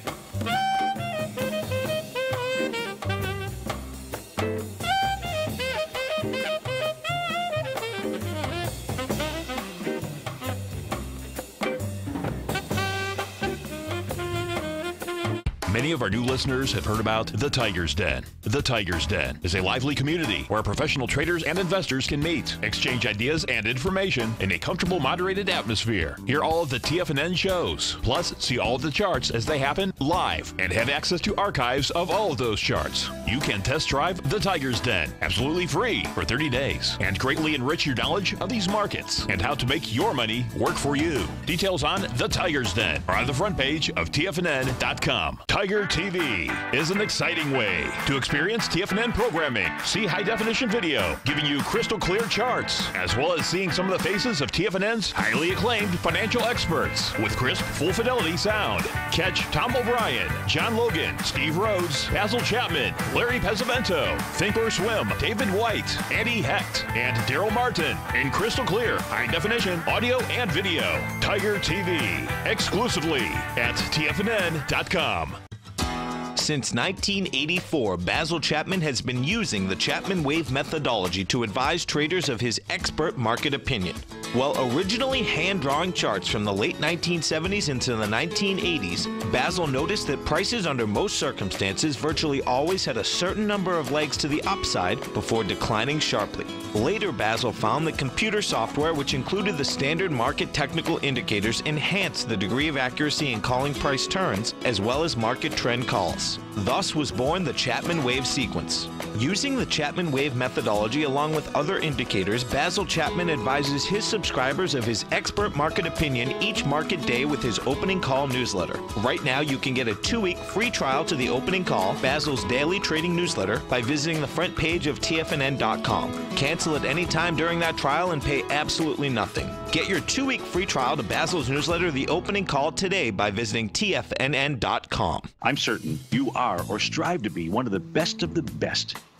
Many of our new listeners have heard about The Tiger's Den. The Tiger's Den is a lively community where professional traders and investors can meet, exchange ideas and information in a comfortable, moderated atmosphere. Hear all of the TFNN shows, plus see all of the charts as they happen live and have access to archives of all of those charts. You can test drive The Tiger's Den absolutely free for 30 days and greatly enrich your knowledge of these markets and how to make your money work for you. Details on The Tiger's Den are on the front page of TFNN.com. Tiger TV is an exciting way to experience TFNN programming. See high-definition video, giving you crystal clear charts, as well as seeing some of the faces of TFNN's highly acclaimed financial experts with crisp, full-fidelity sound. Catch Tom O'Brien, John Logan, Steve Rhodes, Basil Chapman, Larry Pesavento, Think or Swim, David White, Andy Hecht, and Daryl Martin in crystal clear, high-definition audio and video. Tiger TV, exclusively at TFNN.com. Since 1984, Basil Chapman has been using the Chapman Wave methodology to advise traders of his expert market opinion. While originally hand-drawing charts from the late 1970s into the 1980s, Basil noticed that prices under most circumstances virtually always had a certain number of legs to the upside before declining sharply. Later, Basil found that computer software, which included the standard market technical indicators, enhanced the degree of accuracy in calling price turns, as well as market trend calls. Thus was born the Chapman Wave sequence. Using the Chapman Wave methodology along with other indicators, Basil Chapman advises his subscribers of his expert market opinion each market day with his opening call newsletter. Right now, you can get a 2-week free trial to the opening call, Basil's daily trading newsletter, by visiting the front page of TFNN.com. Cancel at any time during that trial and pay absolutely nothing. Get your 2-week free trial to Basil's newsletter, The Opening Call, today by visiting TFNN.com. I'm certain you are or strive to be one of the best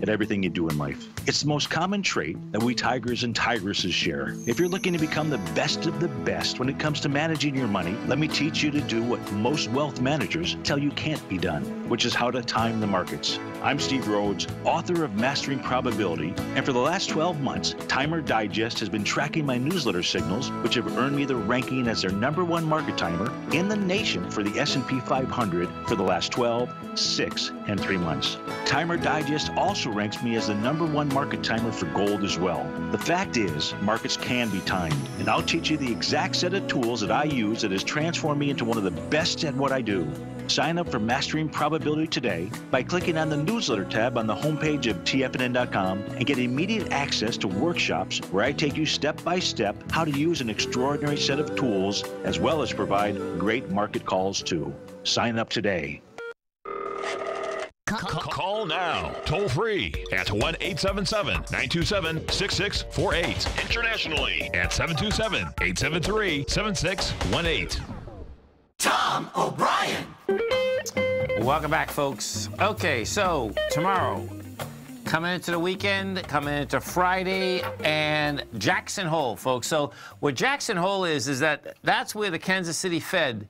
at everything you do in life. It's the most common trait that we tigers and tigresses share. If you're looking to become the best of the best when it comes to managing your money, let me teach you to do what most wealth managers tell you can't be done, which is how to time the markets. I'm Steve Rhodes, author of Mastering Probability, and for the last 12 months, Timer Digest has been tracking my newsletter signals, which have earned me the ranking as their #1 market timer in the nation for the S&P 500 for the last 12, 6, and 3 months. Timer Digest also ranks me as the #1 market timer for gold as well. The fact is, markets can be timed, and I'll teach you the exact set of tools that I use that has transformed me into one of the best at what I do. Sign up for Mastering Probability today by clicking on the newsletter tab on the homepage of TFNN.com and get immediate access to workshops where I take you step by step how to use an extraordinary set of tools as well as provide great market calls too. Sign up today. Call now, toll free at 1-877-927-6648. Internationally at 727-873-7618. Tom O'Brien. Welcome back, folks. Okay, so tomorrow, coming into the weekend, coming into Friday, and Jackson Hole, folks. So what Jackson Hole is that's where the Kansas City Fed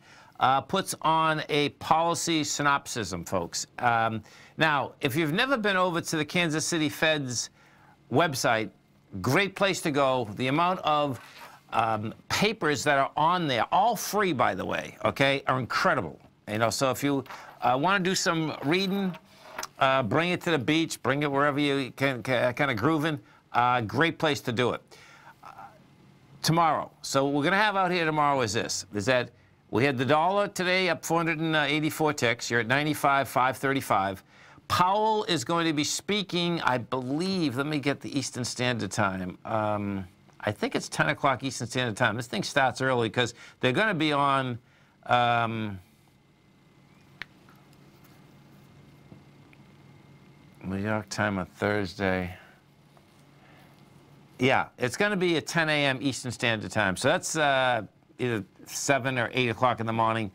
puts on a policy synopsis, folks. Now, if you've never been over to the Kansas City Fed's website, great place to go. The amount of papers that are on there, all free, by the way, okay, are incredible. You know, so if you want to do some reading, bring it to the beach, bring it wherever you can kind of grooving. Great place to do it. Tomorrow, so what we're going to have out here tomorrow is this, is that We had the dollar today up 484 ticks. You're at 95,535. Powell is going to be speaking, I believe, let me get the Eastern Standard Time. I think it's 10 o'clock Eastern Standard Time. This thing starts early because they're going to be on New York time on Thursday. Yeah, it's going to be at 10 a.m. Eastern Standard Time. So that's either 7 or 8 o'clock in the morning.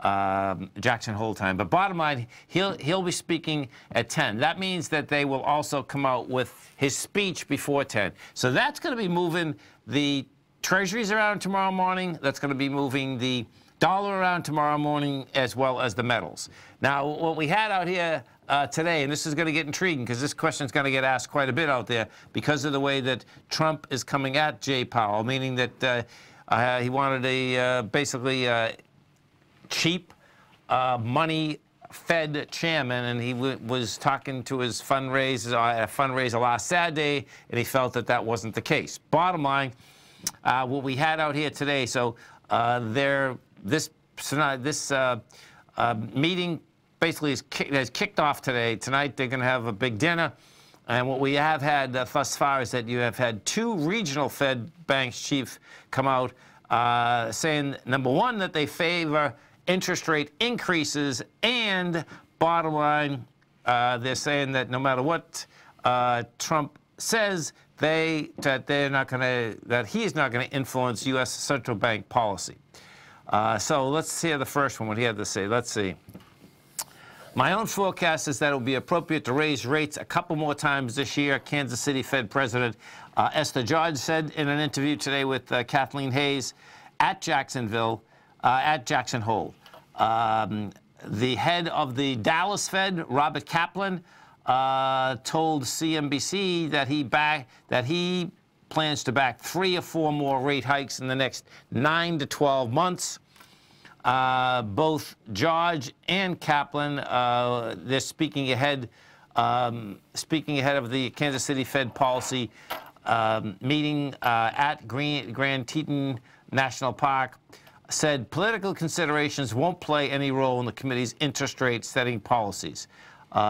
Jackson Hole time. But bottom line, he'll be speaking at 10. That means that they will also come out with his speech before 10. So that's going to be moving the treasuries around tomorrow morning. That's going to be moving the dollar around tomorrow morning, as well as the metals. Now, what we had out here today, and this is going to get intriguing because this question is going to get asked quite a bit out there because of the way that Trump is coming at Jay Powell, meaning that he wanted a basically cheap money Fed chairman, and he was talking to his fundraiser at a fundraiser last Saturday, and he felt that that wasn't the case. Bottom line, what we had out here today, so this meeting basically has kicked off today. Tonight they're going to have a big dinner. And what we have had thus far is that you have had two regional Fed banks chiefs come out saying, number one, that they favor interest rate increases, and bottom line, they're saying that no matter what Trump says, that he is not going to influence U.S. central bank policy. So let's hear the first one, what he had to say. Let's see. My own forecast is that it will be appropriate to raise rates a couple more times this year, Kansas City Fed President Esther George said in an interview today with Kathleen Hayes at Jackson Hole. The head of the Dallas Fed, Robert Kaplan, told CNBC that he plans to back 3 or 4 more rate hikes in the next 9 to 12 months. Both George and Kaplan, they're speaking ahead of the Kansas City Fed policy meeting at Grand Teton National Park, said political considerations won't play any role in the committee's interest rate setting policies.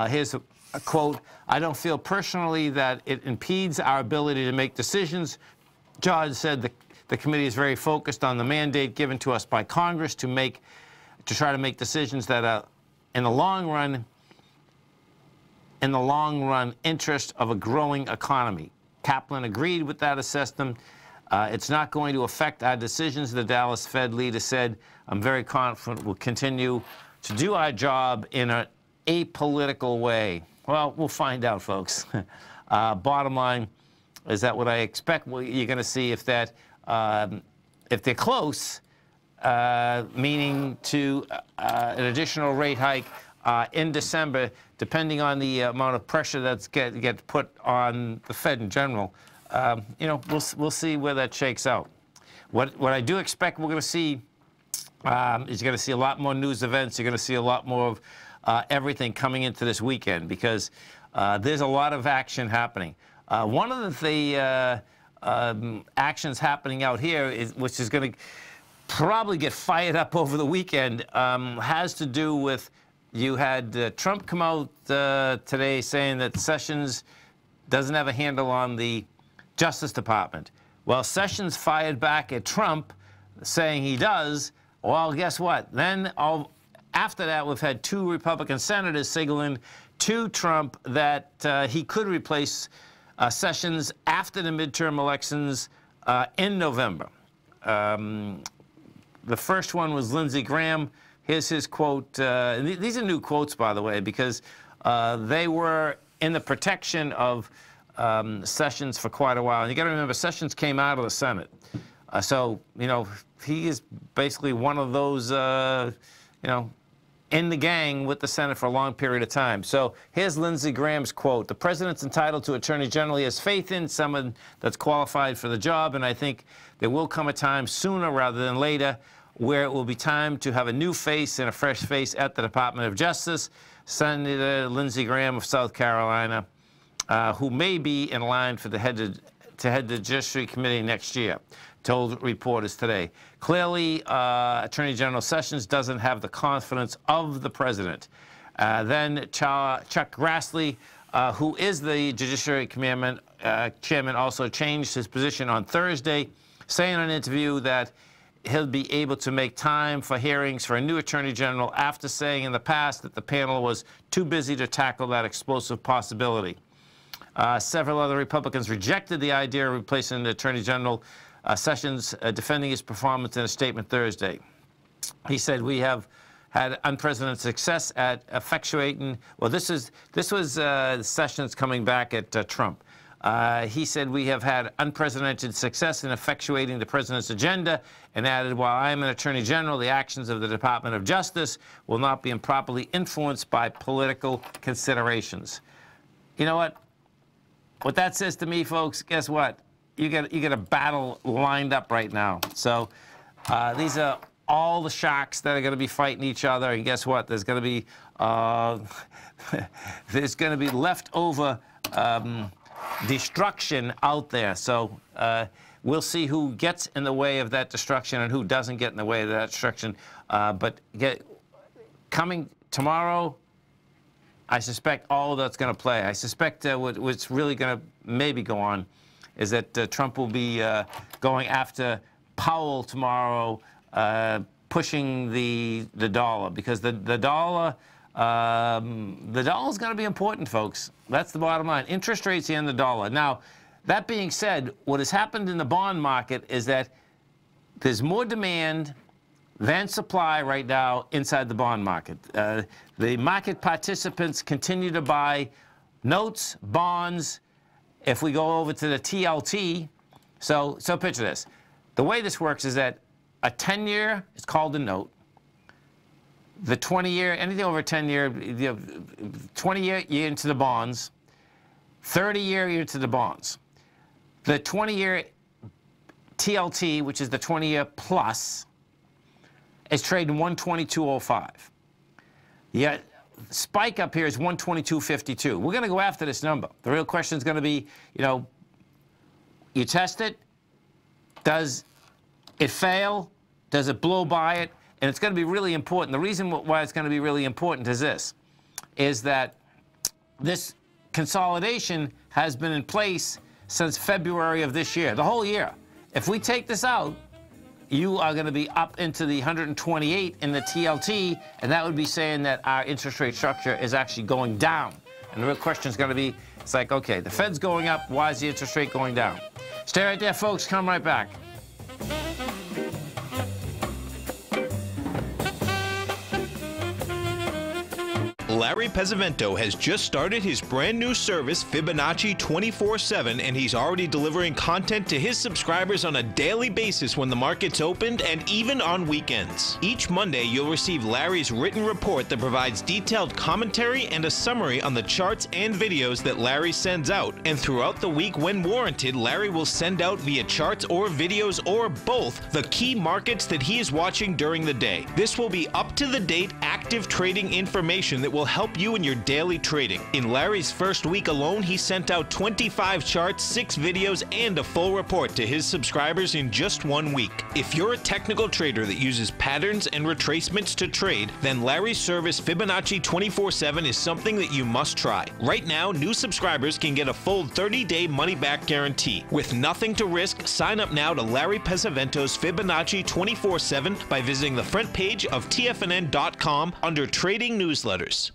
Here's a quote, "I don't feel personally that it impedes our ability to make decisions." George said the committee is very focused on the mandate given to us by Congress to try to make decisions that are in the long run interest of a growing economy. Kaplan agreed with that assessment. It's not going to affect our decisions, the Dallas Fed leader said. I'm very confident we'll continue to do our job in an apolitical way. Well, we'll find out, folks. Bottom line is that what I expect you're going to see if they're close, meaning to an additional rate hike in December, depending on the amount of pressure that's gets put on the Fed in general. We'll see where that shakes out. What I do expect we're going to see is you're going to see a lot more news events. You're going to see a lot more of everything coming into this weekend because there's a lot of action happening. One of the actions happening out here, which is going to probably get fired up over the weekend, has to do with you had Trump come out today saying that Sessions doesn't have a handle on the Justice Department. Well, Sessions fired back at Trump saying he does. Well, guess what? Then after that, we've had 2 Republican senators signaling to Trump that he could replace Sessions after the midterm elections in November. The first one was Lindsey Graham. Here's his quote. These are new quotes, by the way, because they were in the protection of Sessions for quite a while. And you got to remember, Sessions came out of the Senate. So, he is basically one of those, in the gang with the Senate for a long period of time. So here's Lindsey Graham's quote. "The president's entitled to Attorney General he has faith in, someone that's qualified for the job, and I think there will come a time sooner rather than later where it will be time to have a new face and a fresh face at the Department of Justice." Senator Lindsey Graham of South Carolina, who may be in line for to head the Judiciary Committee next year. told reporters today. Clearly, Attorney General Sessions doesn't have the confidence of the president. Then Chuck Grassley, who is the Judiciary Chairman, also changed his position on Thursday, saying in an interview that he'll be able to make time for hearings for a new Attorney General after saying in the past that the panel was too busy to tackle that explosive possibility. Several other Republicans rejected the idea of replacing the Attorney General. Sessions defending his performance in a statement Thursday. He said, "We have had unprecedented success at effectuating." Well, this was Sessions coming back at Trump. He said, "We have had unprecedented success in effectuating the president's agenda," and added, "While I am an Attorney General, the actions of the Department of Justice will not be improperly influenced by political considerations." You know what? What that says to me, folks, guess what? You get a battle lined up right now. So these are all the sharks that are going to be fighting each other, and guess what? There's going to be leftover destruction out there. So we'll see who gets in the way of that destruction and who doesn't get in the way of that destruction. But coming tomorrow, I suspect all of that's going to play. I suspect what's really going to maybe go on is that Trump will be going after Powell tomorrow, pushing the dollar, because the dollar's going to be important, folks. That's the bottom line. Interest rates and the dollar. Now, that being said, what has happened in the bond market is that there's more demand than supply right now inside the bond market. The market participants continue to buy notes, bonds. If we go over to the TLT, so picture this. The way this works is that a 10-year is called a note. The 20-year, anything over 10-year, 20-year, you're into the bonds. 30-year, you're into the bonds. The 20-year TLT, which is the 20-year plus, is trading 122.05. Yeah. Spike up here is 122.52. We're going to go after this number. The real question is going to be, you test it. Does it fail? Does it blow by it? And it's going to be really important. The reason why it's going to be really important is this, is that this consolidation has been in place since February of this year, the whole year. If we take this out, you are going to be up into the 128 in the TLT, and that would be saying that our interest rate structure is actually going down. And the real question is going to be, it's like, okay, the Fed's going up, why is the interest rate going down? Stay right there, folks. Come right back. Larry Pesavento has just started his brand new service, Fibonacci 24/7, and he's already delivering content to his subscribers on a daily basis when the market's opened and even on weekends. Each Monday, you'll receive Larry's written report that provides detailed commentary and a summary on the charts and videos that Larry sends out. And throughout the week, when warranted, Larry will send out via charts or videos or both the key markets that he is watching during the day. This will be up-to-the-date, active trading information that will help you in your daily trading. In Larry's first week alone, he sent out 25 charts, 6 videos, and a full report to his subscribers in just 1 week. If you're a technical trader that uses patterns and retracements to trade, then Larry's service Fibonacci 24/7 is something that you must try. Right now, new subscribers can get a full 30-day money-back guarantee. With nothing to risk, sign up now to Larry Pesavento's Fibonacci 24/7 by visiting the front page of TFNN.com under Trading Newsletters.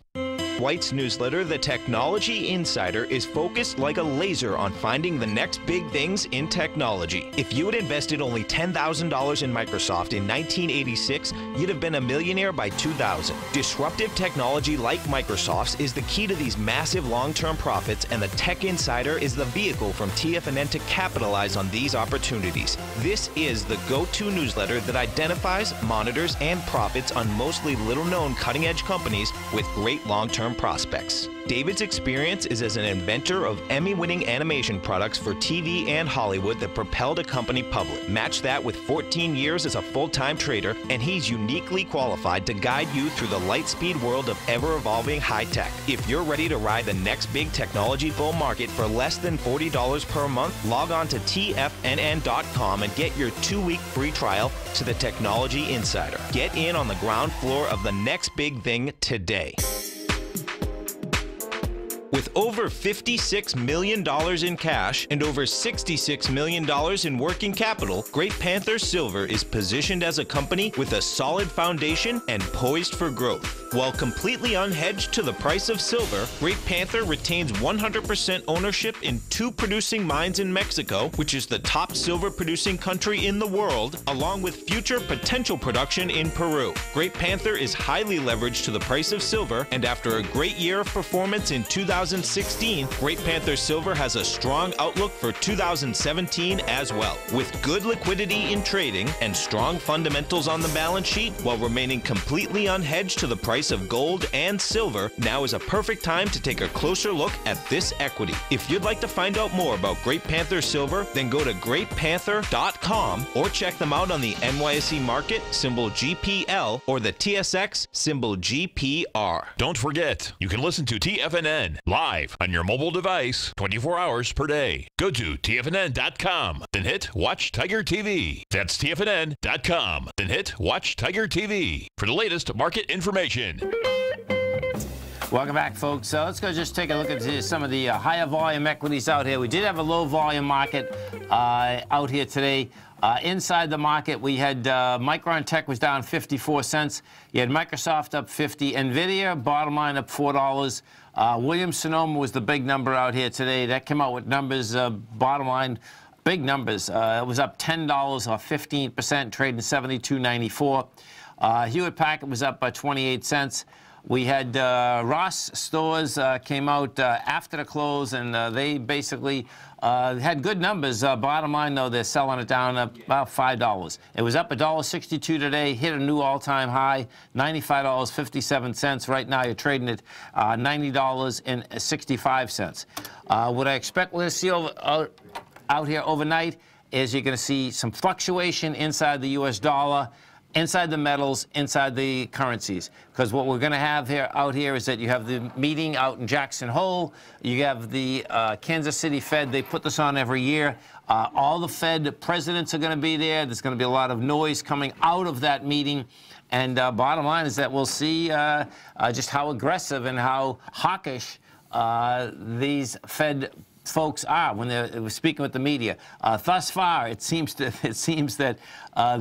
White's newsletter, The Technology Insider, is focused like a laser on finding the next big things in technology. If you had invested only $10,000 in Microsoft in 1986, you'd have been a millionaire by 2000. Disruptive technology like Microsoft's is the key to these massive long-term profits, and the Tech Insider is the vehicle from TFNN to capitalize on these opportunities. This is the go-to newsletter that identifies, monitors, and profits on mostly little-known cutting-edge companies with great long-term long-term prospects. David's experience is as an inventor of Emmy-winning animation products for TV and Hollywood that propelled a company public. Match that with 14 years as a full-time trader, and he's uniquely qualified to guide you through the light-speed world of ever-evolving high-tech. If you're ready to ride the next big technology bull market for less than $40 per month, log on to TFNN.com and get your 2-week free trial to the Technology Insider. Get in on the ground floor of the next big thing today. With over $56 million in cash and over $66 million in working capital, Great Panther Silver is positioned as a company with a solid foundation and poised for growth. While completely unhedged to the price of silver, Great Panther retains 100% ownership in 2 producing mines in Mexico, which is the top silver-producing country in the world, along with future potential production in Peru. Great Panther is highly leveraged to the price of silver, and after a great year of performance in 2016, Great Panther Silver has a strong outlook for 2017 as well. With good liquidity in trading and strong fundamentals on the balance sheet, while remaining completely unhedged to the price of gold and silver, now is a perfect time to take a closer look at this equity. If you'd like to find out more about Great Panther Silver, then go to greatpanther.com or check them out on the NYSE market, symbol GPL, or the TSX, symbol GPR. Don't forget, you can listen to TFNN live on your mobile device 24 hours per day. Go to TFNN.com, then hit Watch Tiger TV. That's TFNN.com, then hit Watch Tiger TV for the latest market information. Welcome back, folks. So let's go just take a look at some of the higher volume equities out here. We did have a low volume market out here today. Inside the market, we had Micron Tech was down 54 cents. You had Microsoft up 50. NVIDIA, bottom line, up $4. Williams-Sonoma was the big number out here today. That came out with numbers, bottom line, big numbers. It was up $10 or 15%, trading $72.94. Hewlett-Packard was up by 28 cents. We had Ross Stores came out after the close, and they basically had good numbers. Bottom line, though, they're selling it down about $5. It was up $1.62 today, hit a new all-time high, $95.57. Right now, you're trading at $90.65. What I expect we're going to see out here overnight is you're going to see some fluctuation inside the U.S. dollar, inside the metals, inside the currencies. Because what we're going to have out here is that you have the meeting out in Jackson Hole. You have the Kansas City Fed. They put this on every year. All the Fed presidents are going to be there. There's going to be a lot of noise coming out of that meeting. And bottom line is that we'll see just how aggressive and how hawkish these Fed folks are when they're speaking with the media. Thus far, it seems that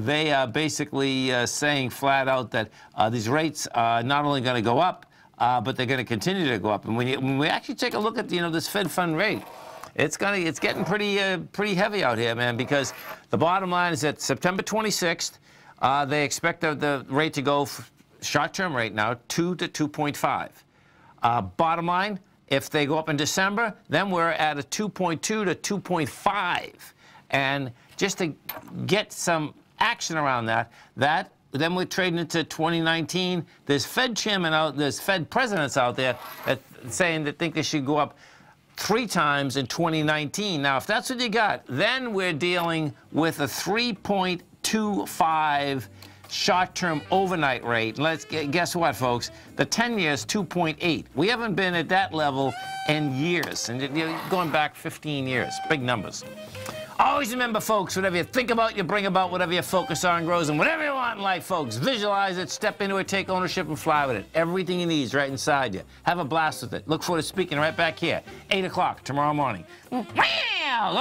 they are basically saying flat out that these rates are not only going to go up, but they're going to continue to go up. And when we actually take a look at this Fed fund rate, it's getting pretty heavy out here, man. Because the bottom line is that September 26th, they expect the rate to go short-term rate now 2 to 2.5. Bottom line, if they go up in December, then we're at a 2.2 to 2.5. And just to get some action around that, then we're trading into 2019. There's Fed presidents out there that think they should go up 3 times in 2019. Now, if that's what you got, then we're dealing with a 3.25 short-term overnight rate. Let's guess what, folks? The 10-year is 2.8. We haven't been at that level in years, and going back 15 years. Big numbers. Always remember, folks, whatever you think about, you bring about. Whatever you focus on grows, and whatever you want in life, folks, visualize it, step into it, take ownership, and fly with it. Everything you need is right inside you. Have a blast with it. Look forward to speaking right back here, 8 o'clock tomorrow morning. Go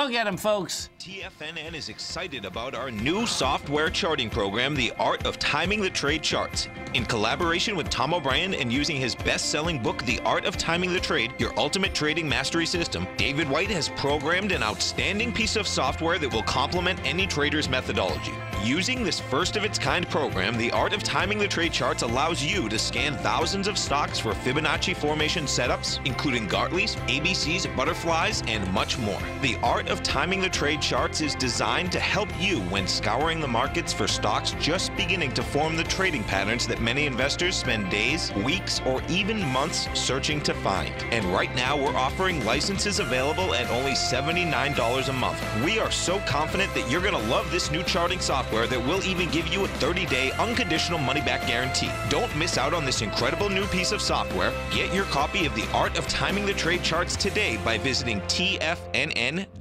get them, folks. TFNN is excited about our new software charting program, The Art of Timing the Trade Charts. In collaboration with Tom O'Brien and using his best-selling book, The Art of Timing the Trade, Your Ultimate Trading Mastery System, David White has programmed an outstanding piece of software that will complement any trader's methodology. Using this first-of-its-kind program, The Art of Timing the Trade Charts allows you to scan thousands of stocks for Fibonacci formation setups, including Gartley's, ABC's, butterflies, and much more. The Art of Timing the Trade charts is designed to help you when scouring the markets for stocks just beginning to form the trading patterns that many investors spend days, weeks, or even months searching to find. And right now, we're offering licenses available at only $79 a month. We are so confident that you're going to love this new charting software that will even give you a 30-day unconditional money-back guarantee. Don't miss out on this incredible new piece of software. Get your copy of The Art of Timing the Trade charts today by visiting TFNN.com.